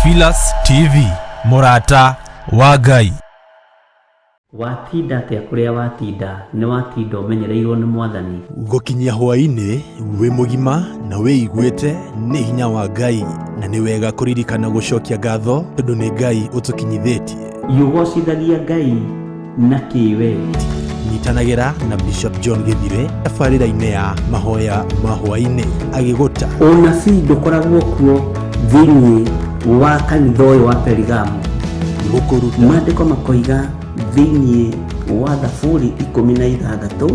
theophilustv MURATA wa Ngai. Watinda te kuria watinda ni watinda umenyereirwo ni Mwathani. Gukinyia hwa-ini wi mugima na wiiguite ni hinya wa Ngai, na ni wega kuririkana gucokia ngatho tondu ni Ngai utukinyithitie. Yugocithagia Ngai na kiwe. Nyitanagira na Bishop John Githire tabarĩra-inĩ ya mahoya ma hwa-ini agiguta Unabii ndukoragwo kuo thĩinĩ wa kanitha ũyũ wa Perigamu. Maandĩko makoiga thĩinĩ wa Thaburi 16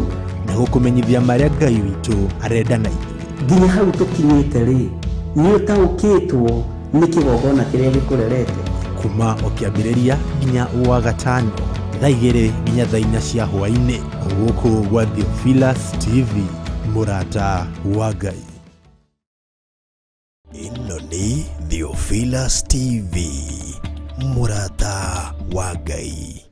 na gukumenyithia marĩa Ngai witũ arenda na ithuĩ. Nginya hau tũkinyĩte rĩ, nĩ ũtaũkĩtwo nĩ kĩgongona kĩrĩa gĩkũrerete. Kuma o kĩambĩrĩria nginya wa gatano thaa 2 nginya thaa 4 cia hwa-ini gũkũ gwa theophilustv MURATA wa Ngai. Ĩno nĩ theophilustv MURATA wa Ngai.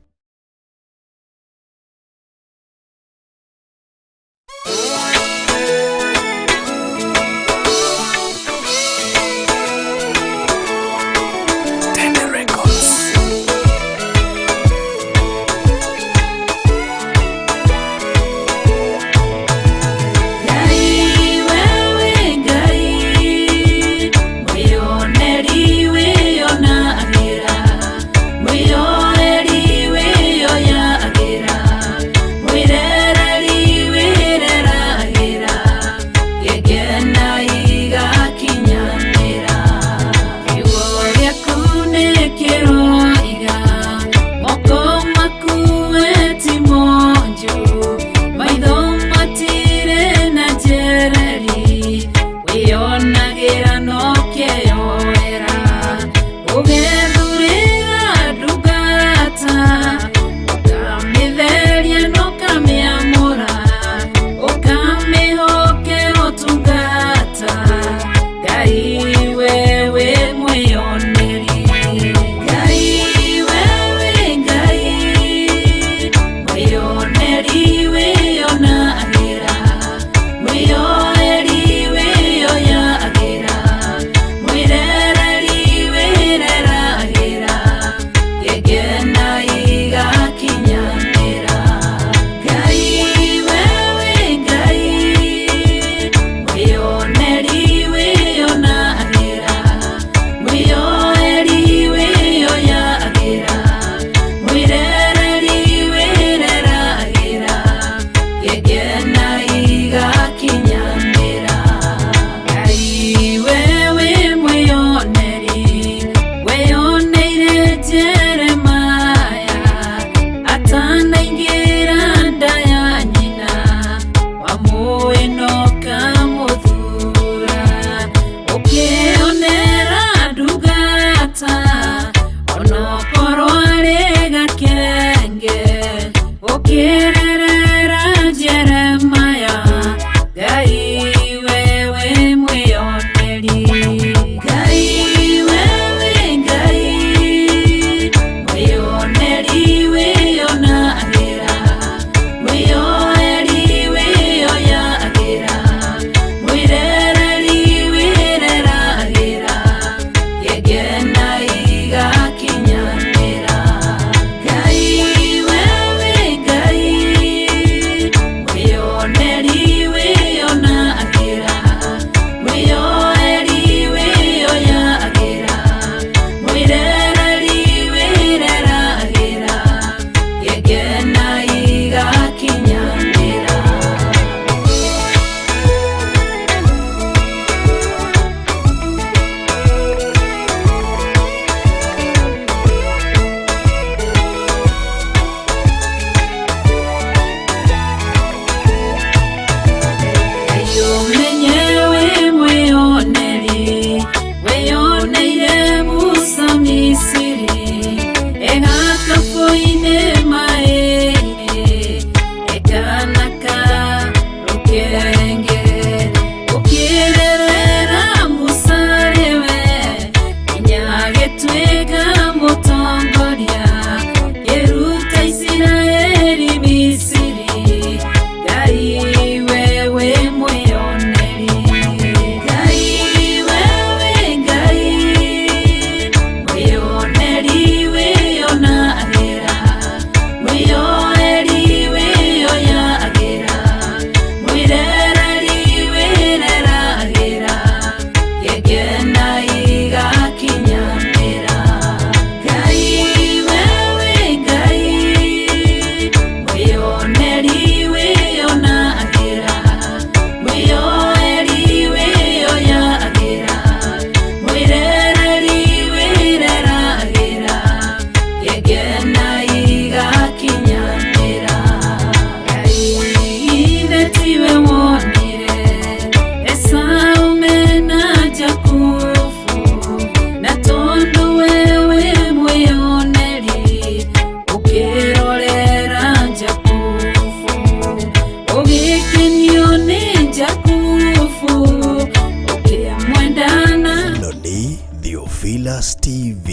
theophilustv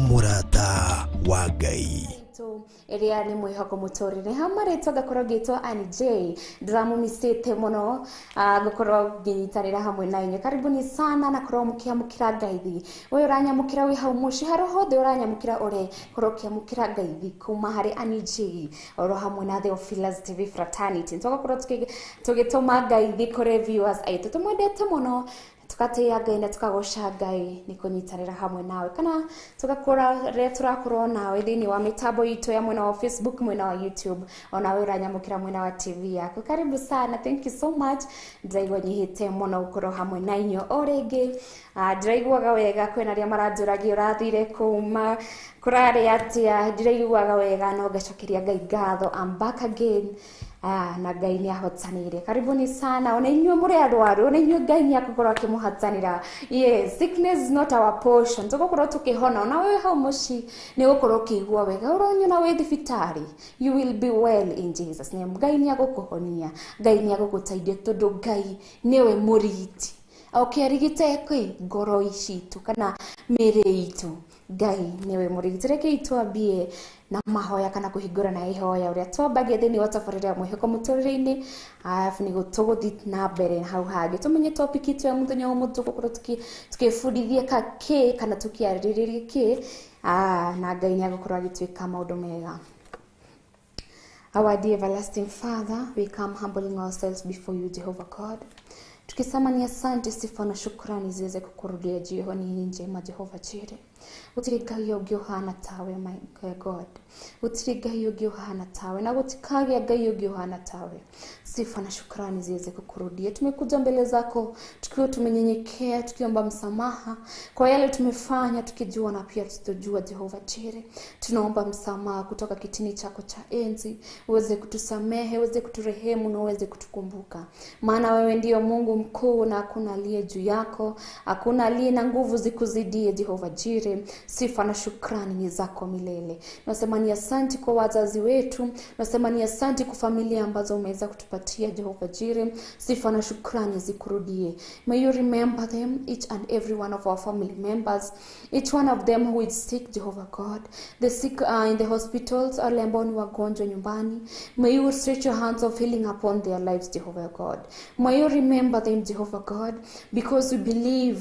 MURATA wa Ngai. Iria ni Mwihoko Muturire-Ini hamarĩtwo ngakorwo ngĩtwo NGAI ndĩramũmicĩte mũno ngũkorwo ngĩnyitanĩra hamwe na inyuĩ. Karibuni sana na korwo mũkĩamũkĩra ngaithi we ũranyamũkĩra wĩ hau mũciĩ harĩ hothe ũranyamũkĩra korwo ũkĩamũkĩra ngaithi kuma harĩ NGAI oro hamwe na Theophilus TV fraternity. Tũgakorwo tũgĩtũma ngaithi kũrĩ viewers aitũ tũmwendete mũno tukateya Ngai na tukagoca Ngai ni kunyitanira hamwe nawe kana tugakora re turakorwo nawe thĩinĩ wa mitambo itũ ya mwena wa Facebook, mwena wa YouTube, ona we uranyamũkĩra mwena wa TV yako. Karibu sana, thank you so much. Ndaigua nyihĩte mũno gũkorwo hamwe na inyuĩ o rĩngĩ. Ndaiguaga wega kwĩna arĩa maranjũragia ũrathire kuma kurarĩ atĩa. Ndaiguaga wega no ngacokeria Ngai ngatho. I'm back again. Na Ngai ni ahotanire. Karibuni sana. Ona inyuĩ mũrĩ arwaru, ona inyuĩ Ngai ni akũkorwo akĩmũhatanĩra. Yes, sickness is not our portion. Tũgũkorwo tũkĩhona. Ona wewe hau mũciĩ nĩ ũgũkorwo ũkĩigua wega. Ũronyona wĩ thibitarĩ, you will be well in Jesus name. Ngai ni agũkũhonia, Ngai ni agũgũteithia tondũ Ngai niwe mũrigiti. Ũkĩarigite ngoro icitũ kana mĩĩrĩ itũ, Ngai niwe mũrigiti. Reke itwambie na mahoya kana kuhingũra na ihoya ũrĩa twambagia thĩinĩ wa tabarĩra ya Mwihoko Muturire-Ini. Arabu nĩguo tũgũthiĩ na mbere hau hangĩ tũmenye topic itũ ya mũthenya wa ũmũthĩ tũgũkorwo tukĩbundithia kĩ kana tukiarĩrĩria kĩ. Na Ngai nĩ agũkorwo agĩtwĩka maũndũ mega. Our dear everlasting Father, we come humbling ourselves before you, Jehovah God. Tukisema ni asante, sifa na shukrani ziweze kukurudia jioni njema, Jehovah Jireh. Utirigayo gyohana tawe, my God. Utirigayo gyohana tawe na gutikage gayo gyohana tawe. Sifa na shukrani ziweze kukurudia. Tumekuja mbele zako tukiwa tumenyenyekea, tukiomba msamaha kwa yale tumefanya tukijua na pia tusitojua, Jehovah Jireh. Tunaomba msamaha kutoka kitini chako cha enzi. Uweze kutusamehe, uweze kuturehemu na uweze kutukumbuka. Maana wewe ndio Mungu mkuu na hakuna aliye juu yako, hakuna aliye na nguvu zikuzidie, Jehovah Jireh. Sifa na shukrani ni zako milele. Nasema ni asante kwa wazazi wetu, nasema ni asante kwa familia ambazo umeweza kutupatia, Jehovah Jireh. Sifa na shukrani zikurudie. May you remember them, each and every one of our family members, each one of them who is sick, Jehovah God. The sick in the hospitals, wale ambao ni wagonjwa nyumbani. May you stretch your hands of healing upon their lives, Jehovah God. May you remember them, Jehovah God, because we believe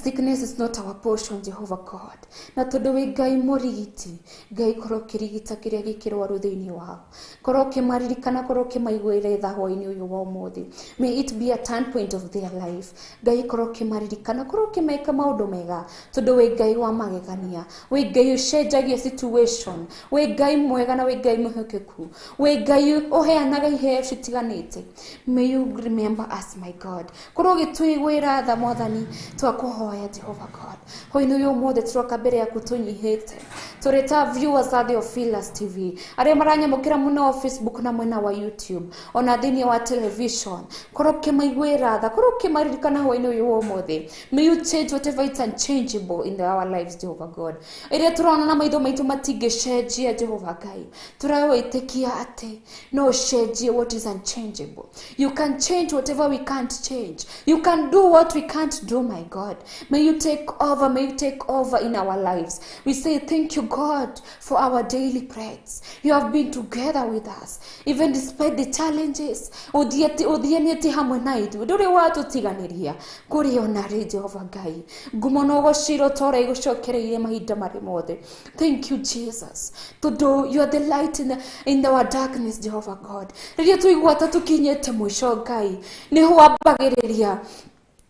sickness is not our portion, Jehovah God. Na tondũ wĩ Ngai mũrigiti, Ngai korwo ũkĩrigita kĩrĩa gĩkĩrwaru thĩinĩ wao, korwo ũkĩmaririkana, korwo ũkĩmaiguĩra tha hwa-inĩ ũyũ wa ũmũthĩ. May it be a turn point of their life. Ngai korwo ũkĩmaririkana, korwo ũkĩmeka maũndũ mega, tondũ wĩ Ngai wa magegania, wĩ Ngai ũcenjagia situation, wĩ Ngai mwega na wĩ Ngai mũhokeku, wĩ Ngai ũheanaga iheo citiganĩte. May you remember us, my God. Korwo ũgĩtũiguĩra tha Mwathani, twakũhoya, Jehovah God. Hoi-inĩ ũyũ ũmũthĩ tũroka mbere yaku tũnyihĩte. Tũrĩ ta viewers a Theophilus TV, arĩa maranyamũkĩra mwena wa Facebook na mwena wa YouTube, ona thĩinĩ wa television. Korwo ũkĩmaiguĩra tha, korwo ũkĩmaririkana hoi-inĩ ũyũ wa ũmũthĩ. May you change whatever is unchangeable in our lives, Jehovah God. Ĩrĩa tũrona na maitho maitũ matingĩcenjia, Jehovah Ngai. Tũrawĩtĩkia atĩ no ũcenjie what is unchangeable. You can change whatever we can't change. You can do what we can't do, my God. May you take over, may you take over in our lives. We say thank you, God, for our daily breads. You have been together with us, even despite the challenges. Uthianĩte hamwe na ithuĩ, ndũrĩ watũtiganĩria. Kũrĩ ona rĩ, Jehovah Ngai, ngumo na ũgociro tora igũcokereire mahinda marĩ mothe. Thank you, Jesus, tondũ you are the light in our darkness, Jehovah God. Rĩrĩa tũiguata tũkinyĩte mũico, Ngai, nĩho wambagĩrĩria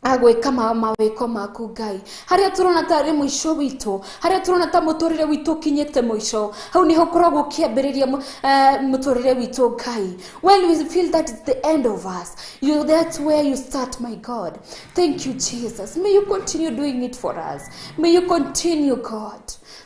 agwĩka mawĩko maku, Ngai. Harĩa tũrona tarĩ mũico witũ, harĩa tũrona ta mũtũrĩre witũ kinyĩte mũico, hau nĩho koragwo ũkĩambĩrĩria mũtũrĩre witũ, Ngai. When we feel that it's the end of us, that's where you start, my God. Thank you, Jesus. May you continue doing it for us. May you continue, God.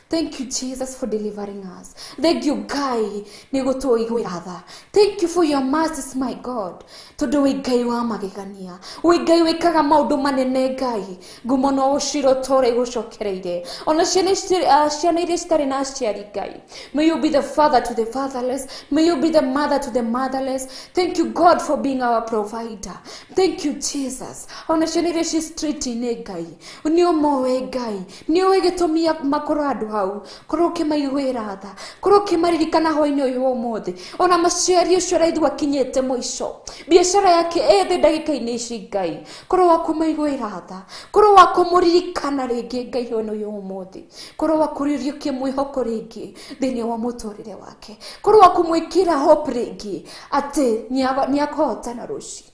Thank you, Jesus, for delivering us. Thank you, Ngai, nigutuiguiratha. Thank you for your mercies, my God. Tondu wi Ngai wa magegania. Wi Ngai wikaga maundu manene Ngai. Ngumo no uciro tore gucokereire. Ona ciana iria citari na aciari Ngai. May you be the father to the fatherless. May you be the mother to the motherless. Thank you, God, for being our provider. Thank you, Jesus. Ona ciana iria ci street-ini Ngai. Nio moe Ngai. Nio gitumia makoro andu hau. Korwo kimaiguira tha. Korwo kimaririkana hwa-ini uyu wa umuthi. Ona maciari ucio raithu akinyite muico. Biashara yake ethe ndagika-ini ici Ngai. Korwo wa kumaiguira tha. Korwo wa kumuririkana ringi Ngai uyu wa umuthi. Korwo wa kuriukia mwihoko ringi thiini wa muturire wake. Korwo wa kumwikira hope ringi ati niakahotana ruci.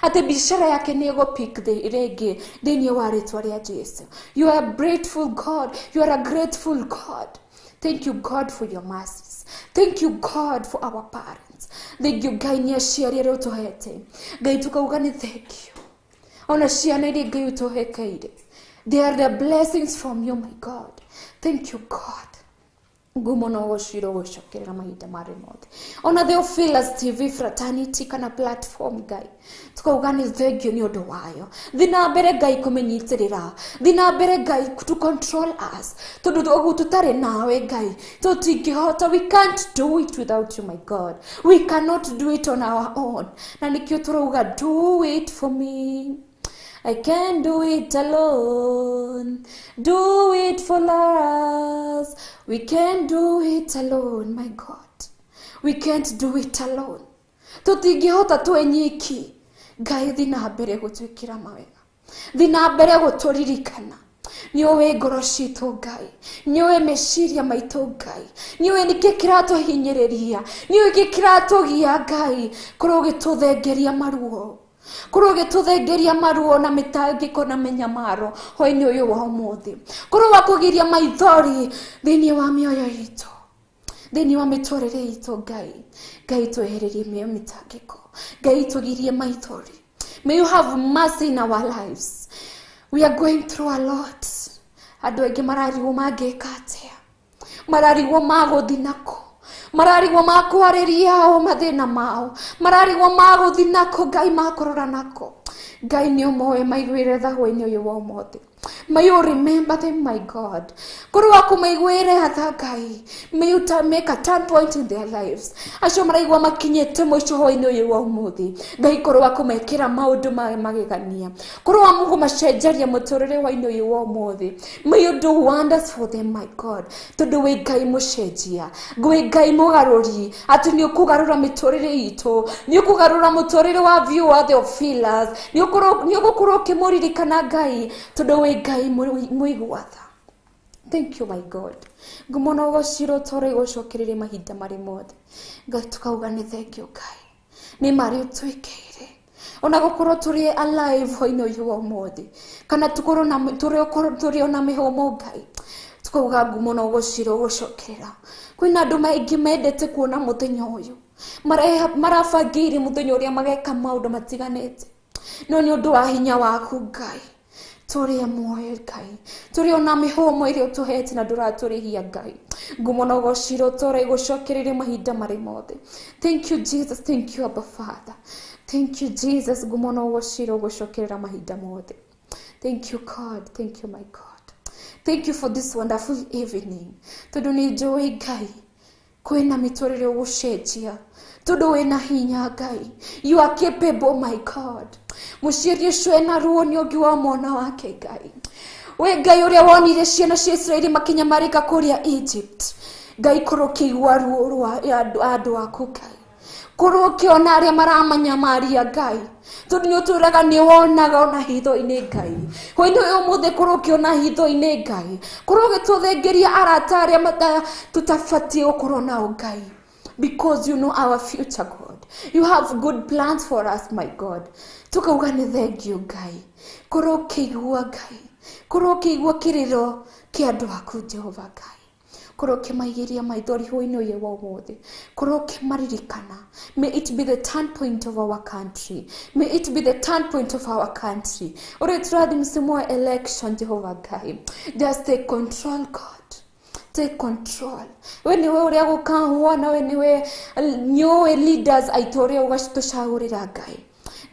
Ate biashara yake ni pick the rege thiini wa ritwa ria Jesu. You are a grateful God. You are a grateful God. Thank you, God, for your mercies. Thank you, God, for our parents. Thank you, Ngai, ni aciari aria utuhete. Ngai tukauga ni thank you. Ona ciana iria Ngai utuhekeire. They are the blessings from you, my God. Thank you, God. Ngumo no uciro gucokerera mahinda mari mothe. Ona Theophilus TV fraternity kana platform Ngai. Tukauga ni thank you ni undu wayo. Thina mbere Ngai kumenyitirira. Thina mbere Ngai to control us. Tondu ogu tutare nawe Ngai. Tutingihota, we can't do it without you, my God. We cannot do it on our own. Na nikio turauga do it for me. I can't do it alone. Do it for us. We can't do it alone, my God. We can't do it alone. Tutingihota twenyiki. Ngai thina mbere gutwikira mawega. Thina mbere guturirikana. Niwe ngoro citu Ngai. Niwe meciria maitu Ngai. Niwe niki kiratuhinyiriria. Niwe niki kiratugia Ngai. Korwo gituthengeria maruo. Korwo gituthengeria maruo na mitangiko na menyamaro hwa-ini uyu wa umuthi. Korwo wakugiria maithori thiini wa mioyo itu. Thiini wa miturire itu Ngai. Ngai twehererie mitangiko. Ngai tugirie maithori. May you have mercy in our lives. We are going through a lot. Andu aingi mararigwo mangika atia. Mararigwo maguthi nako. Mararigwo makwariria o mathina mao. Mararigwo maguthi nako Ngai makorora nako. Ngai ni umoe maiguire tha hwa-ini uyu wa umuthi. May you remember them, my God. Korwo wakumaiguire tha Ngai. May you make a turn point in their lives. Acio maraigwa makinyite muico hwa-ini uyu wa umuthi. Ngai korwo wakumekira maundu magegania. Korwo wamugumacenjeria muturire hwa-ini uyu wa umuthi. May you do wonders for them, my God. Tondu wi Ngai mucenjia. Wi Ngai mugaruri. Ati ni ukugarura miturire itu. Ni ukugarura muturire wa viewer Theophilus. Ni ugukorwo kimuririkana Ngai. Tondu wi Ngai muiguatha. Thank you, my God. Ngumo no uciro tore gucokerere mahinda mari mothe. Ngai tukauga ni thank you Ngai. Ni mari utwikeire. Ona gukorwo turi alive hwa-ini uyu wa umuthi. Kana tukorwo na turi ona mihomo Ngai. Tukauga ngumo no uciro gucokerera. Kwina andu maingi mendete kuona muthenya uyu. Marabangire muthenya uria mageka maundu matiganite. No ni undu wa hinya waku Ngai. Turi muoyo Ngai. Turi ona mihomo iria utuhete na nduraturihia Ngai. Ngumo no uciro tore gucokerere mahinda mari mothe. Thank you, Jesus. Thank you, Abba Father. Thank you, Jesus. Ngumo no uciro gucokerera mahinda mothe. Thank you, God. Thank you, my God. Thank you for this wonderful evening. Tondu ni njui Ngai. Kwina miturire ugucenjia. Tondu wina hinya Ngai. You are capable, my God. Muciari ucio ena ruo ni ungi wa mwana wake Ngai. We Ngai uria wonire ciana cia Israeli makinyamarika kuria Egypt. Ngai korwo kiigua ruo rwa andu aku Ngai. Korwo kiona aria maramanyamaria Ngai. Tondu ni uturaga ni wonaga ona hitho-ini Ngai. Hwa-ini uyu umuthi korwo kiona hitho-ini Ngai. Korwo gituthengeria arata aria tutabatie gukorwo nao Ngai. Because you know our future, God. You have good plans for us, my God. Tukauga ni thank you Ngai. Korwo kiigua Ngai. Korwo kiigua kiriro kia andu aku Jehova Ngai. Korwo kimaigiria maithori hwa-ini uyu wa umuthi. Korwo kimaririkana. May it be the turn point of our country. May it be the turn point of our country. Ore turathi msimu wa election Jehova Ngai. Just take control, God. take control. We niwe uria gukahwana, we niwe nyowe leaders aitoria ugashtushagurira Ngai.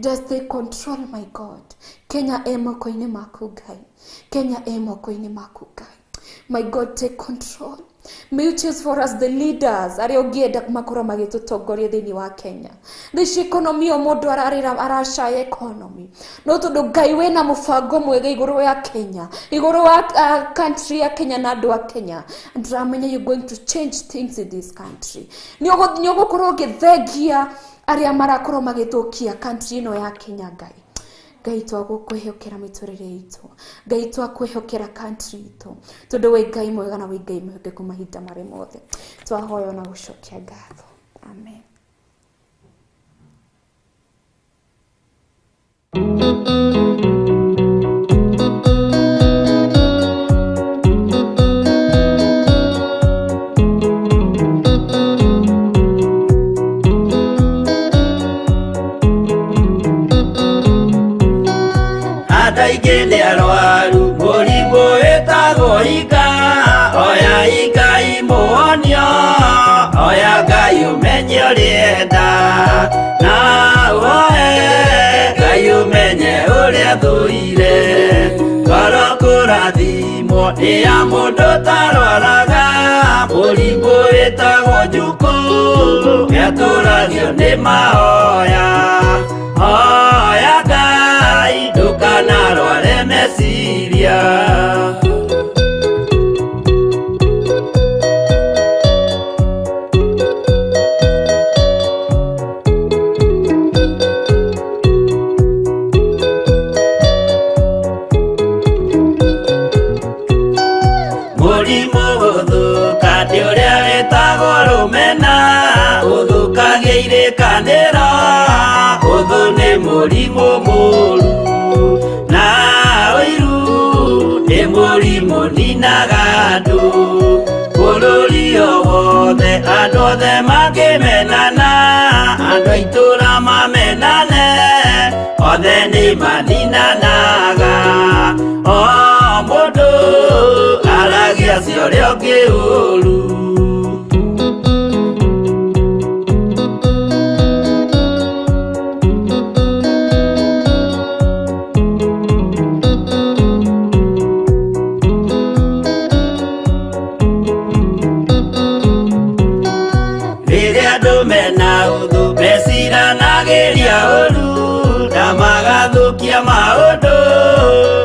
Just take control, my God. Kenya moko-ini maku Ngai. Kenya moko-ini maku Ngai. My God, take control. May you choose for us the leaders aria ungienda makora magitutongoria thiini wa Kenya. This economy o mundu arashaya economy. No tondu Ngai wena mubango mwega iguru ya Kenya, iguru wa country ya Kenya na andu a Kenya. And ramenya you're going to change things in this country. Nyogukorwo githengia aria marakorwo magithukia country ino ya Kenya Ngai. Ngai twagukwihokera miturire itu. Ngai twakwihokera country itu. Tondu we Ngai mwega na we Ngai mwehokeku mahinda mari mothe. Twahoya na gucokia ngatho. Amen. Ndaigende arwaru murimu wetagwo ika oya ika imuonio oya Ngai umenye urienda na woe Ngai umenye uria thuire ngoro kurathimwo ni ya mundu tarwaraga murimu wetagwo njuku getũragio ni mahoya oya Ngai ndukanarware meciria. Mũrimũ gũthuka nĩ ũrĩa wĩtagwo rũmena ũthukagia irĩkanĩro ũthũ nĩ mũrimũ mũru na ũiru nĩ mũrimũ ninaga andũ bũrũri o wothe andũ othe makĩmenana andũ a itũũra mamenane othe nĩ maninanaga o mũndũ aragia cio ũrĩa ũngĩ ũru. Magathukia maundu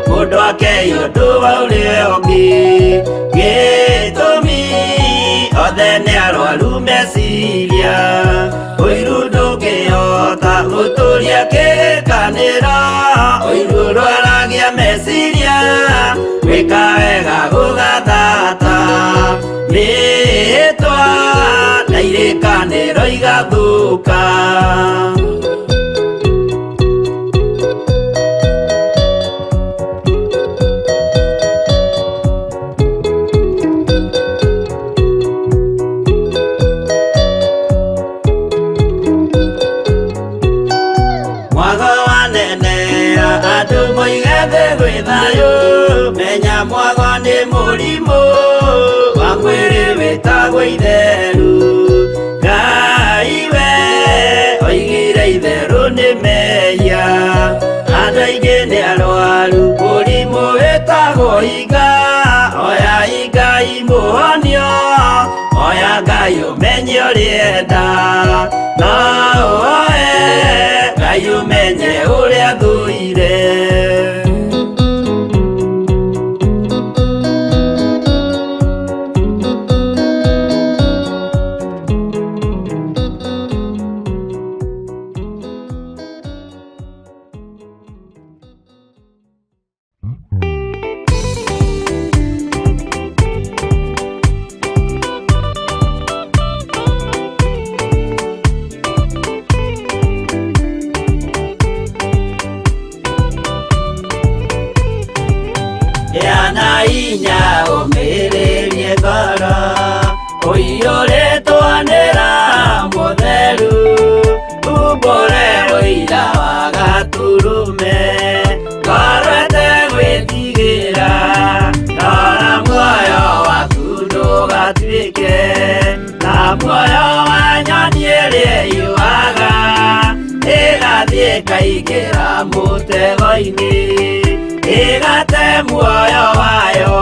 mundu akeyundu wa uria ungi gitumi othe ni arwaru meciria uiru ndungihota guturia kirikaniro uiru rwaragia meciria gwika wega gugathata rĩtwa na irikaniro igathuka. Menya mwago ni mũrimũ wa mwĩrĩ wĩtagwo itheru. Ngai we oigire itheru nĩ mehia. Andũ aingĩ nĩ arwaru mũrimũ wĩtagwo inga. Oya inga imuonio oya Ngai ũmenye ũrĩenda no woe Ngai ũmenye ũrĩa thuire. ikaingĩra mũtego-inĩ ĩgate muoyo wayo.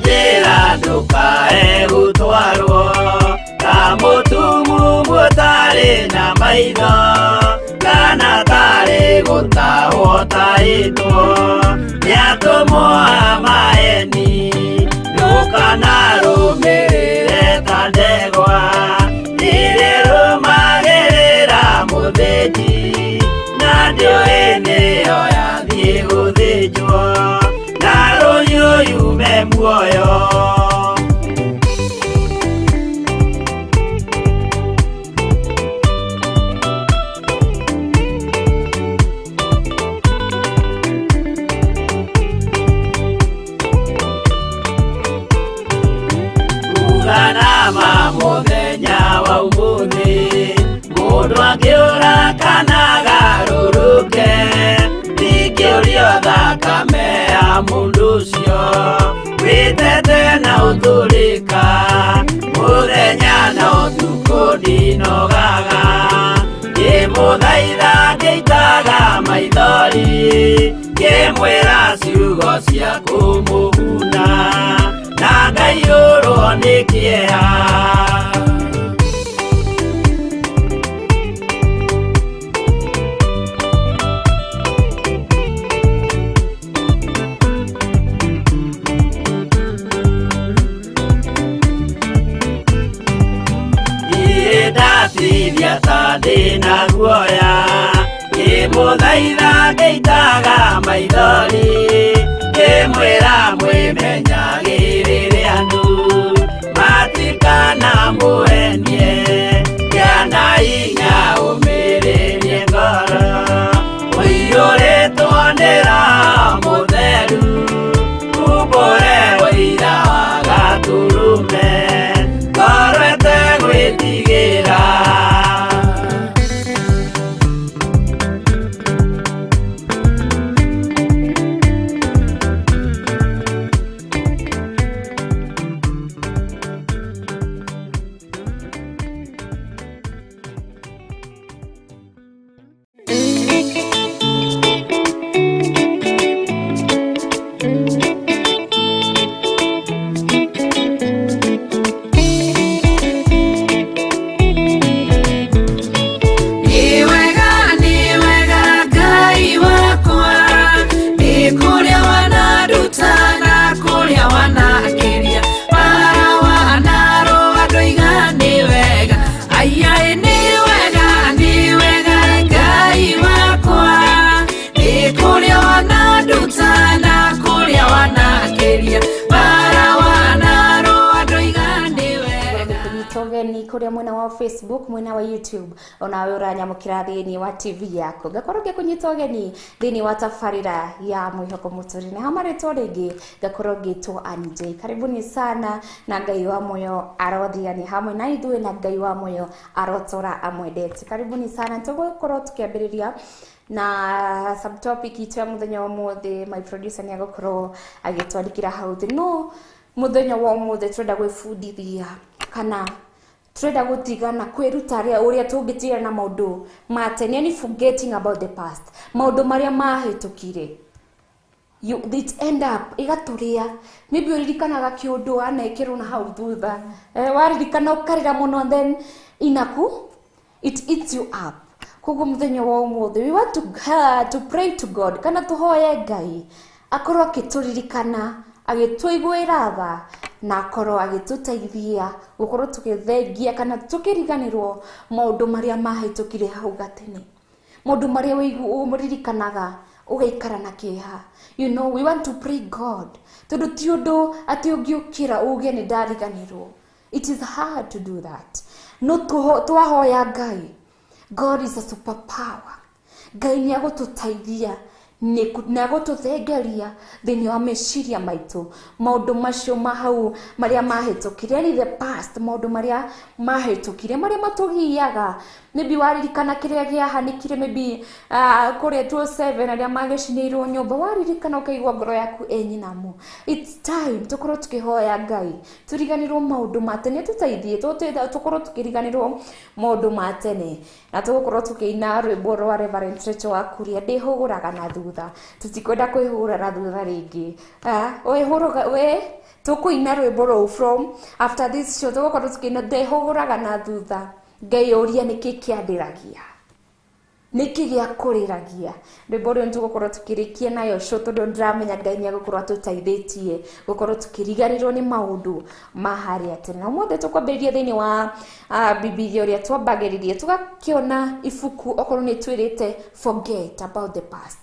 Njĩra ndũkae gũtwarwo ta mũtumu mũtarĩ na maitho, kana tarĩ gũtahwo tahĩtwo nĩ atũmwo a maeni. Ndũkanarũmĩrĩre ta ndegwa ĩrĩrũmagĩrĩra mũthĩnji, na ndĩũĩ nĩyo yathiĩ gũthĩnjwo na rũhiũ yume muoyo. Uganama mũthenya wa ũmũthĩ mũndũ angĩũra kana garũrũke, ndingĩũrio thakame ya mũndũ ũcio wĩtete na ũtũrĩka. Mũthenya na ũtukũ ndinogaga ngĩmũthaitha ngĩitaga maithori, ngĩmwĩra ciugo cia kũmũguna na ngaiyũrwo nĩ kĩeha. Ndatithia ta ndĩna guoya, ngĩmũthaitha ngĩitaga maithori, ngĩmwĩra mwĩmenyagĩrĩre andũ matikana mũhenie, kĩana hinya ũmĩrĩrie ngoro. Ũiyũrĩtwo nĩ Roho Mũtheru, umbũre ũira wa gatũrũme, ngoro ĩtegwĩtigĩra. kuria mwena wa Facebook, mwena wa YouTube, onawe uranyamukira thiini wa TV yako. Gakorwo ngikunyita ugeni thiini wa tafarira ya Mwihoko Muturire-Ini. Hamaritwo ringi gakorwo ngitwo Anj. Karibuni sana, na Ngai wa moyo arothiani hamwe na ithuĩ, na Ngai wa moyo arotora amwendete. Karibuni sana, tugukorwo tukiambiriria na subtopic itu ya muthenya wa muthi. My producer ni agokorwo agitwandikira hau thi. No muthenya wa muthi turenda gwibundithia kana turenda gutigana kwiruta uria tungitira na maundu matene, ni forgetting about the past, maundu maria mahitukire. It end up igaturia maybe uririkanaga kiundu anekirwo na hau thutha, waririkana ukarira muno, then it eats you up. Koguo muthenya wa umuthi we want to pray to God, kana tuhoye Ngai akorwo akituririkana, agituiguira tha, na akorwo agituteithia gukorwo tukithengia kana tukiriganirwo maundu maria mahitukire hau gatene, maundu maria umuririkanaga ugaikara na kieha. You know, we want to pray God, tondu ti undu ati ungiukira uge ni ndariganirwo. It is hard to do that. No twahoya Ngai. God is a superpower. Ngai ni agututaithia na gututhengeria thini wa meciria maitu maundu macio mahau maria mahitukire ni the past maundu maria mahitukire maria matugiaga maybe waririkana kiria giahanikire maybe kure 27 aria magecinirwo nyumba waririkana ukaigwa ngoro yaku enyinamu. It's time tukorwo tukihoya Ngai turiganirwo maundu matene tutaithie tukorwo tukiriganirwo maundu matene na tukorwo tukiina rwimbo rwa Reverend Rachel Wakuria ndihuguraga na thutha tutikwenda kwihura na thutha ringi we tukuina rwimbo rwo from after this show tukorwo tukiina ndihuguraga na thutha. Ngai uria niki kiandiragia niki gia kuriragia rwimbo rwo tugukorwo tukirikia nayo show tondu ndramenya Ngai ni gukorwo tutaithĩtie gukorwo tukiriganirwo ni maundu maharia tene na mothe tukwambĩrĩria thĩinĩ wa Biblia uria twambagĩrĩria tugakiona ibuku okorwo ni twirite forget about the past.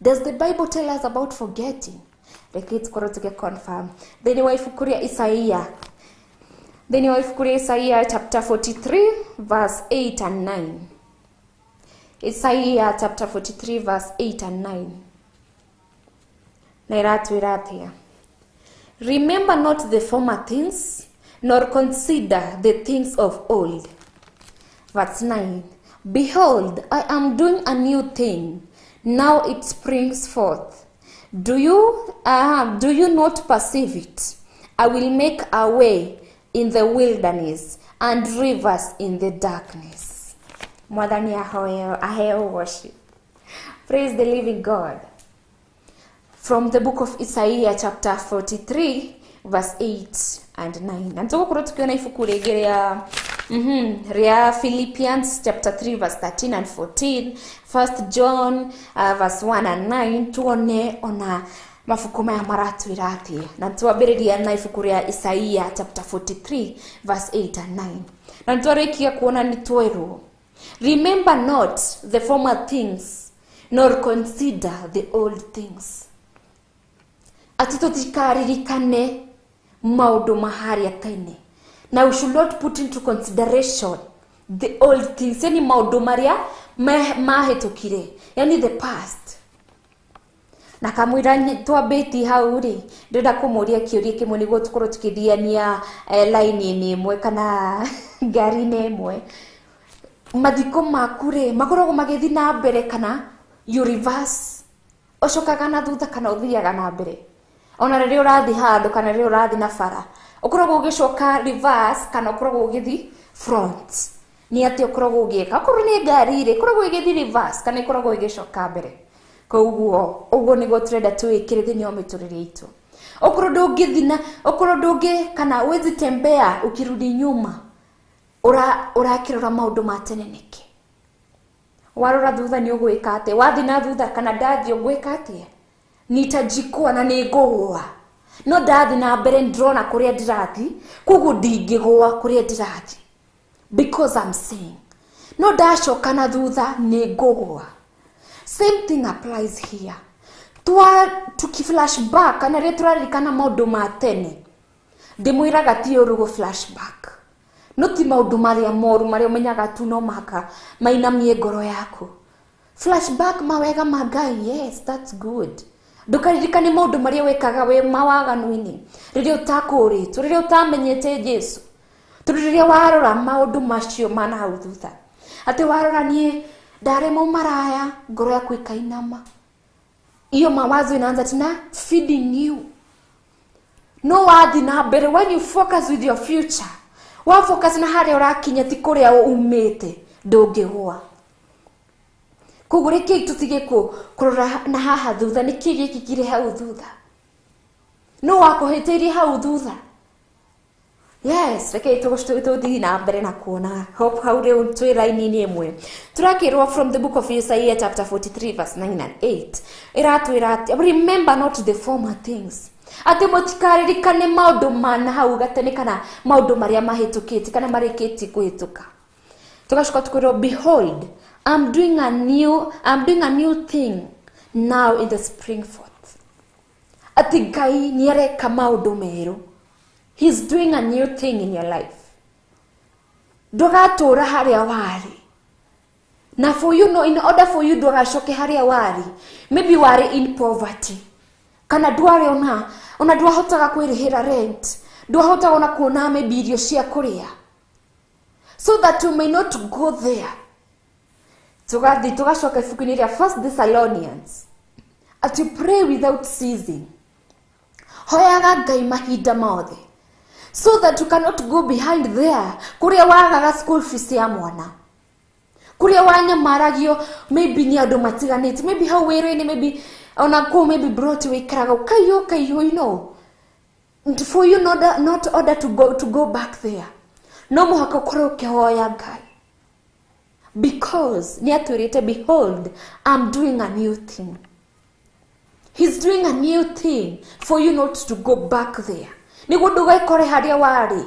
Does the Bible tell us about forgetting? Reke tukorwo tukiconfirm thĩinĩ wa ibuku rĩa Isaia Isaiah chapter 43 verse 8 and 9. Isaiah chapter 43 verse 8 and 9. Nairatuiratia. Remember not the former things, nor consider the things of old. Verse 9. Behold, I am doing a new thing. Now it springs forth. Do you not perceive it? I will make a way in the wilderness and rivers in the darkness. Mwadhani aheo worship. Praise the living God. From the book of Isaiah chapter 43 verse 8 and 9. Na tuko tukiona ifuku ria Philippians chapter 3 verse 13 and 14, 1 John verse 1 and 9 tuone ona mafuku maya maratwirathie na twambiriria na ifuku ria Isaiah chapter 43 verse 8 and 9 na twarikia kuona ni twerwo remember not the former things nor consider the old things. Ati tutikaririkane maundu maharia tene na we should not put into consideration the old things, yani maundu maria mahetukire, yani the past. Na kamwira twambĩti hau ri ndenda kumuria kiuria kimwe niguo tukorwo tukithiania line imwe kana ngari imwe. Mathiko maku ri makoragwo magithi na mbere kana you reverse ocokaga na thutha kana uthiaga na mbere. Ona rĩrĩa ũrathi handu kana rĩrĩa ũrathi na bara ukoragwo ugicoka reverse kana ukoragwo ugithi front. Ni ati ukoragwo ugieka okorwo ni ngari ri ukoragwo ugithi reverse kana ukoragwo ugicoka mbere. Koguo niguo turenda tuikire thini wa miturire itu. Okorwo ndungithina okorwo ndungi kana wezi tembea ukirudi nyuma urakirora maundu ma tene niki. Warora thutha ni ugwika ate wathi na thutha kana ndathi ugwika ate nitajikua na nigugwa no ndathi na mbere ndrona kuria ndirathi koguo ndingigwa kuria ndirathi because I'm saying no ndacoka na thutha nigugwa. Same thing applies here. Tukiflashback kana retroririkana maundu ma tene ndimwiraga ti urugo flashback no ti maundu maria moru maria umenyaga tu no maka mainamie ngoro yaku. Flashback mawega ma Ngai, yes, that's good. Ndukaririkane maundu maria wekaga we mawaganu-ini riria utakuritwo riria utamenyete Jesu riria warora maundu macio mana hau thutha ati warora nie ndaremo maraya ngoro yaku ikainama. Iyo mawazo inaanza tena feeding you. No wathi na mbere when you focus with your future. Wa focus na haria urakinya ti kuria umite ndungigwa. Kugure ki tutige kurora na haha thutha ni ki gikikire hau thutha. No wakuhitirie hau thutha. Yes, reke tuthi na mbere na kuona hope how they twi line ni imwe. Turakirwa from the book of Isaiah chapter 43 verse 9 and 8. Iratwira remember not the former things. Ati mutikaririkane maundu mana hau gatene kana maundu maria mahitukite kana marikiti kuhituka. Tugashuka tukwirwo behold I'm doing a new thing now in the spring forth. Ati Ngai niereka maundu meru. He's doing a new thing in your life. Ndugatura haria wari. Na for you know, in order for you ndũgacoke haria wari, maybe wari in poverty, kana ndwari ona ndwahotaga kwĩrĩhĩra rent, ndwahotaga ona kuona maybe irio cia kũrĩa, so that you may not go there. Tugacoka ibuku-inĩ rĩa 1 Thessalonians, ati pray without ceasing, hoyaga Ngai mahinda mothe, so that you cannot go behind there kuria wagaga school fees ya mwana, kuria wanyamaragio maybe ni andu matiganite, maybe how were-ini, maybe ona ko maybe brought we karaga kayo, you know, for you not order to go back there, no muhaka korwo ukihoya Ngai, because ni atwirite, behold, I'm doing a new thing. He's doing a new thing for you not to go back there. Niguo ndugaikore haria wari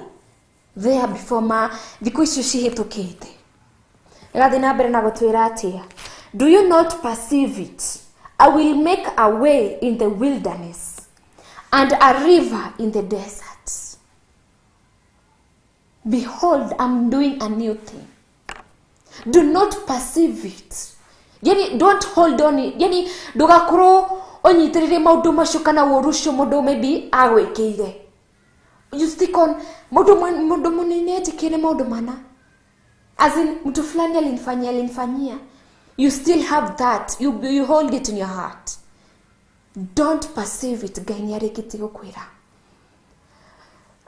there before thiku icio cihitukite. Gathi na mbere na gutwira atia, do you not perceive it? I will make a way in the wilderness and a river in the desert. Behold, I'm doing a new thing. Do not perceive it. Yani, don't hold on it. Yani, ndugakoro onyitirire maundu macio kana woru cio mundu maybe agwikire. You stick on mundu munene etikire maundu mana. As in, mtu fulani alinifanyia. You still have that. You hold it in your heart. Don't perceive it. Gainiarikiti gukwira.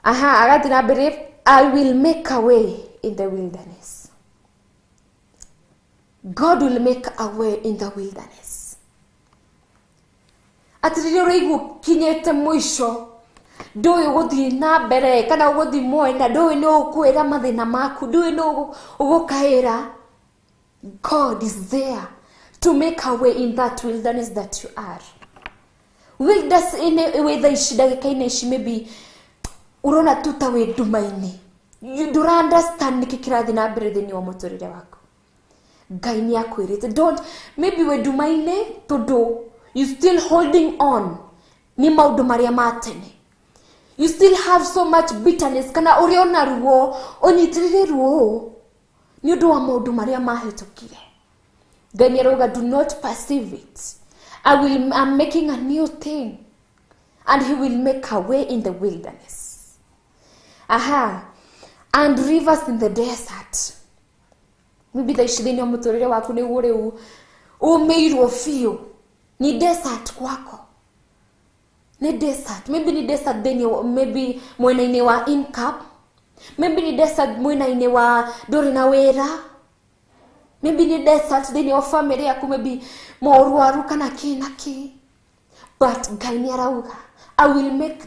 Agathira mbere, I will make a way in the wilderness. God will make a way in the wilderness. Atirire reigu kinyete mwisho, ndui guthi na mbere kana guthi mwena, ndui no kwira mathina maku, ndui no ugukaira. God is there to make a way in that wilderness that you are. Wilderness in a way that she dagikaine maybe urona tuta we dumaini. You do understand nikikirathi na mbere thini wa muturire wako. Ngai ni akwirite, don't maybe we dumaine todo, you still holding on ni maundu maria matene, you still have so much bitterness kana uriona ruo onyitirire ruo ni undu wa maundu maria mahitukire. Ngai ni aroga, do not perceive it. I'm making a new thing, and he will make a way in the wilderness, and rivers in the desert. Maybe the ishidini wa muturire waku ni ure umeirwo fiyo ni desert kwako, ni desert, maybe ni desert deni, maybe mwena-ini wa income, maybe ni desert mwena-ini wa dori na wera, maybe ni desert deni wa family yaku, maybe moruaru kana kinaki. But Ngai ni arauga, I will make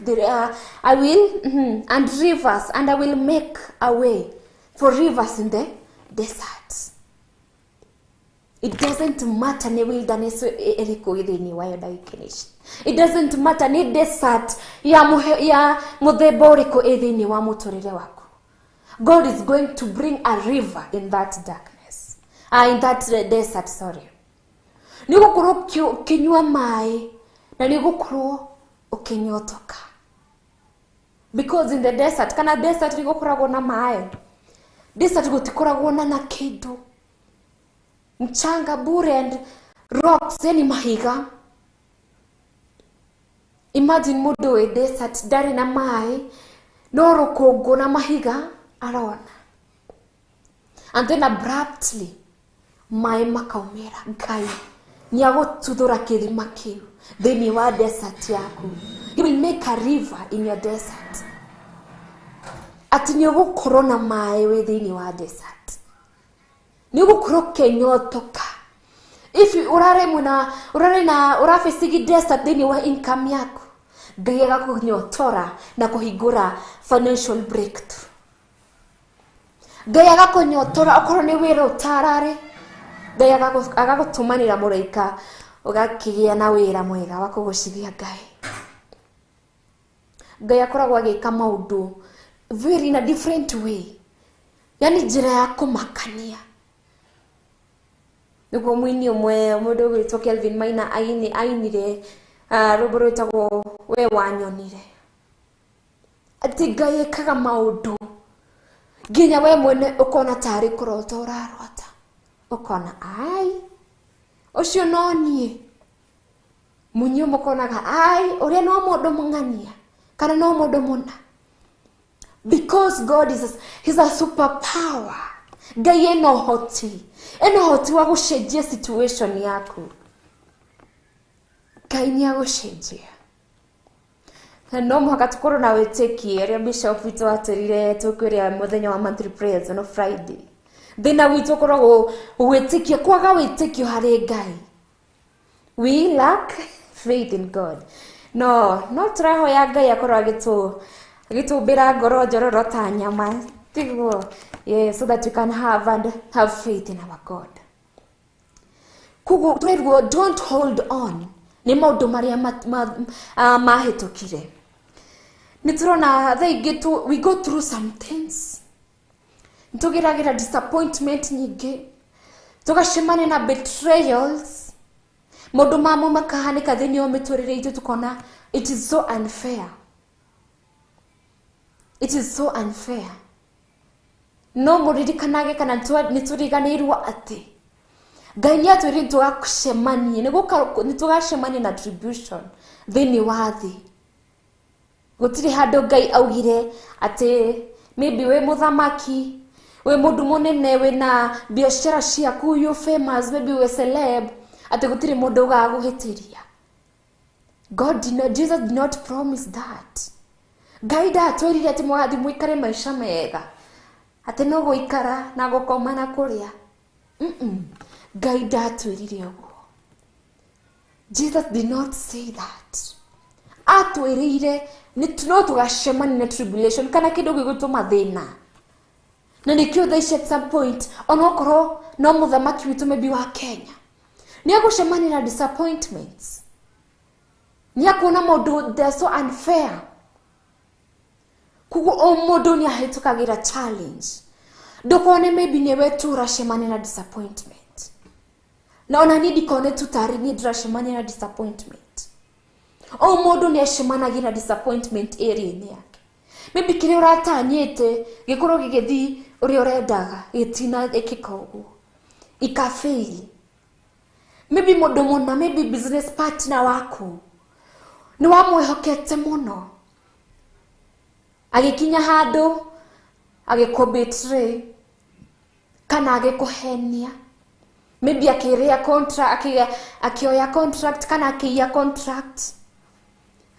and rivers, and I will make a way for rivers in the desert. It doesn't matter ni wilderness eriko ithini wayo daikinish. It doesn't matter ni desert ya muthemba uriko ithini wa muturire waku. God is going to bring a river in that darkness. In that desert, sorry. Ni gukorwo kinywa mai na ni gukorwo ukinyotoka. Because in the desert, kana desert ni gukoragwo na mai. Desert gutikoragwo na kindu. Mchanga bure and rocks, yani mahiga. Imagine mundu we desert dari na mai, no rukungu na mahiga arona. And then abruptly mai makaumira. Ngai ni agututhura kirima kiu thini wa desert yaku. He will make a river in your desert. Ati ni ugukorwo na mai we thini wa desert. Ni ugukorwo kenyotoka. If urafisigi desert thini wa income yaku, Ngai agakunyotora na kuhingura financial breakthrough. Ngai agakunyotora okorwo ni wira utarari, Ngai agagutumanira muraika ugakigia na wira mwega wa kugucithia Ngai. Ngai akoragwo agika maundu very in a different way, yani njira ya kumakania. Niguo mwini umwe mundu gwitwo Kelvin Maina ainire rwimbo rwitagwo we wanyonire. Ati Ngai ekaga maundu nginya we mwene ukona tari kurota urarota ukona ai ucio no nie munyu mukonaga ai uria no mundu mungania kana no mundu muna, because God is he's a superpower. Ngai eno hoti wa gucenjia situation yaku. Ngai ni agucenjia. No muhaka tukorwo na wĩtĩkio ĩrĩa bishop witũ atĩrire tũkwĩrĩa mũthenya wa monthly prayers on Friday. Thĩna witũ ũkoragwo wĩtĩkio, kwaga wĩtĩkio harĩ Ngai. We lack faith in God. No tũrahoya Ngai akorwo agĩtũmbĩra ngoro njororo ta nyama. Tiguo, yeah, so that we can have faith in our God. Kugu twirwo don't hold on. Nĩ maũndũ marĩa mahĩtũkire. Niturona we go through some things. Nitugeragira disappointment nyingi. Tugacemania na betrayals. Maũndũ mamwe makahanĩka thĩinĩ wa mĩtũrĩre itũ tukona it is so unfair. It is so unfair. No mũririkanage kana nĩtũriganĩirwo atĩ Ngai nĩatwĩrire tũgacemanie nĩtũgacemania na tribulation thĩinĩ wa thĩ. Gũtirĩ handũ Ngai augire atĩ maybe we mũthamaki, we mũndũ mũnene, we na biashara ciaku, you famous, maybe we celeb, atĩ gũtirĩ mũndũ ũgagũhĩtĩria. Jesus did not promise that. Ngai ndatwĩrire atĩ mũgathiĩ mũikare maica mega, atĩ no gũikara na gũkoma na kũrĩa. Ngai ndatwĩrire ũguo. Jesus did not say that. Atwĩrire no tũgacemania na tribulation kana kĩndũ gĩgũtũma thĩna. Na nĩkĩo thaici at some point onokorwo no mũthamaki witũ maybe wa Kenya nĩagũcemania na disappointments. Nĩakuona maũndũ they're so unfair. Kugu o mũndũ nĩahĩtũkagĩra challenge. Ndũkone maybe nĩwe tu ũracemania na disappointment. Na ona niĩ ndikone tu tarĩ niĩ ndĩracemania na disappointment. O mũndũ nĩacemanagia na disappointment area-inĩ yake. Maybe kĩrĩa ũratanyĩte gĩkorwo gĩgĩthiĩ ũrĩa ũrendaga gĩtina ĩkĩka ũguo. Ikafail. Maybe mũndũ mũna, maybe business partner waku nĩwamwĩhokete mũno. Agĩkinya handũ agĩkũ-betray kana agĩkũhenia. Maybe akĩoya contract kana akĩiya contract.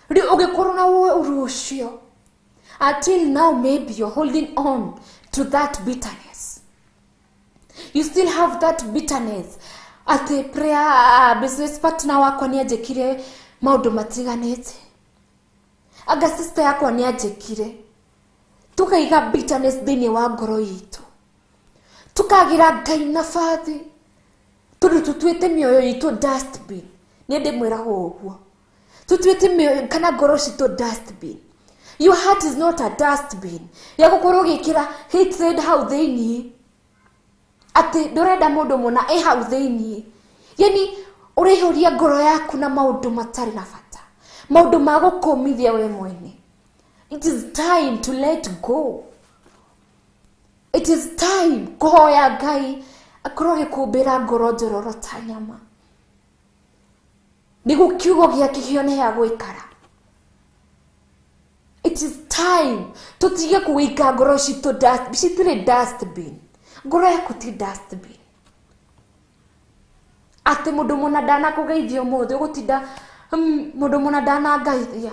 Rĩu ũgĩkorwo na ũru ũcio. Until now maybe you're holding on to that bitterness. You still have that bitterness. Atĩ prayer business partner wakwa nĩanjĩkire maũndũ matiganĩte. Anga sister yakwa nĩanjĩkire. Tukaiga bitterness thĩinĩ wa ngoro itũ. Tukagira Ngai nabathi. Tutuĩte mĩoyo itũ dustbin. Nĩ ndĩmwĩraga ũguo. Tutuĩte mĩoyo kana ngoro citũ dustbin. Your heart is not a dustbin. Ya gũkorwo gĩkĩra hatred hau thĩinĩ. Atĩ ndũrenda mũndũ mũna hau thĩinĩ. Yani ũrĩihũria ngoro yaku na maũndũ matarĩ na bata. Maũndũ ma gũkũmithia we mwene. It is time to let go. It is time kũhoya Ngai akorwo gĩkũmbĩra ngoro njororo ta nyama. Nĩguo kiugo gĩake kĩone ya gũikara. It is time tutige kũiga ngoro citũ citirĩ dustbin. Ngoro yaku ti dustbin. Atĩ mũndũ mũna ndanakũgeithia ũmũthĩ ũgũtinda mũndũ mũna ndanangeithia.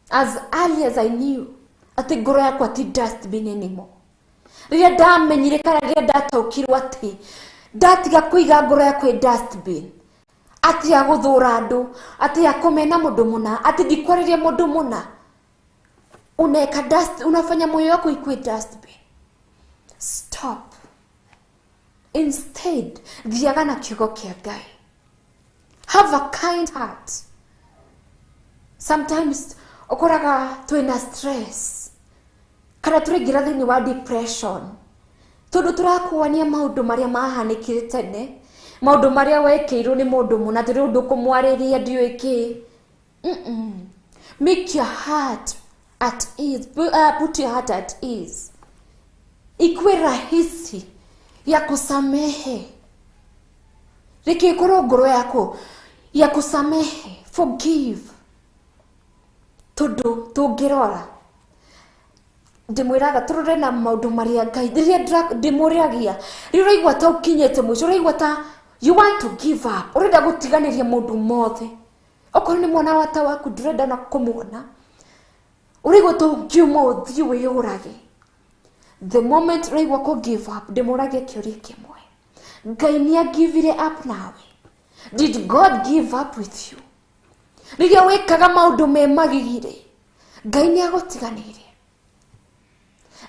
As early as I knew atĩ ngoro yakwa ti dustbin anymore. Rĩrĩa ndamenyire kana rĩrĩa ndataũkirwo atĩ ndatiga kũiga ngoro yakwa dustbin. Atĩ agũthũra andũ, atĩ akũmena mũndũ mũna, atĩ ndikwarĩria mũndũ mũna. Unafanya moyo wako ikuwe dustbin. Stop. Instead, thiaga na kiugo kĩa Ngai. Have a kind heart. Sometimes ũkoraga twĩna stress. Kana tũrĩngĩra thĩinĩ wa depression. Tondũ tũrakuania maũndũ marĩa mahanĩkire tene. Maũndũ marĩa wekĩirwo nĩ mũndũ mũna atĩ rĩu ndũkũmwarĩria ndiũĩ kĩ. Make your heart at ease. Put your heart at ease. Ikuwe rahisi ya kusamehe. Reke ikorwo ngoro yako ya kusamehe, forgive. Tondu tungirora ndimwiraga turore na maundu maria Ngai riria ndimuriagia riria igwa ta ukinyete mwico rigwa ta you want to give up, urenda gutiganiria mundu mothe. Okorwo ni mwana wata waku ndurenda na kumuona, urigwa to ngiumuthi wiyurage. The moment rigwa ko give up, ndimuragia kiuria kimwe, Ngai ni agivire up nawe? Did God give up with you? Riria wekaga maundu me magigire, Ngai ni agutiganire?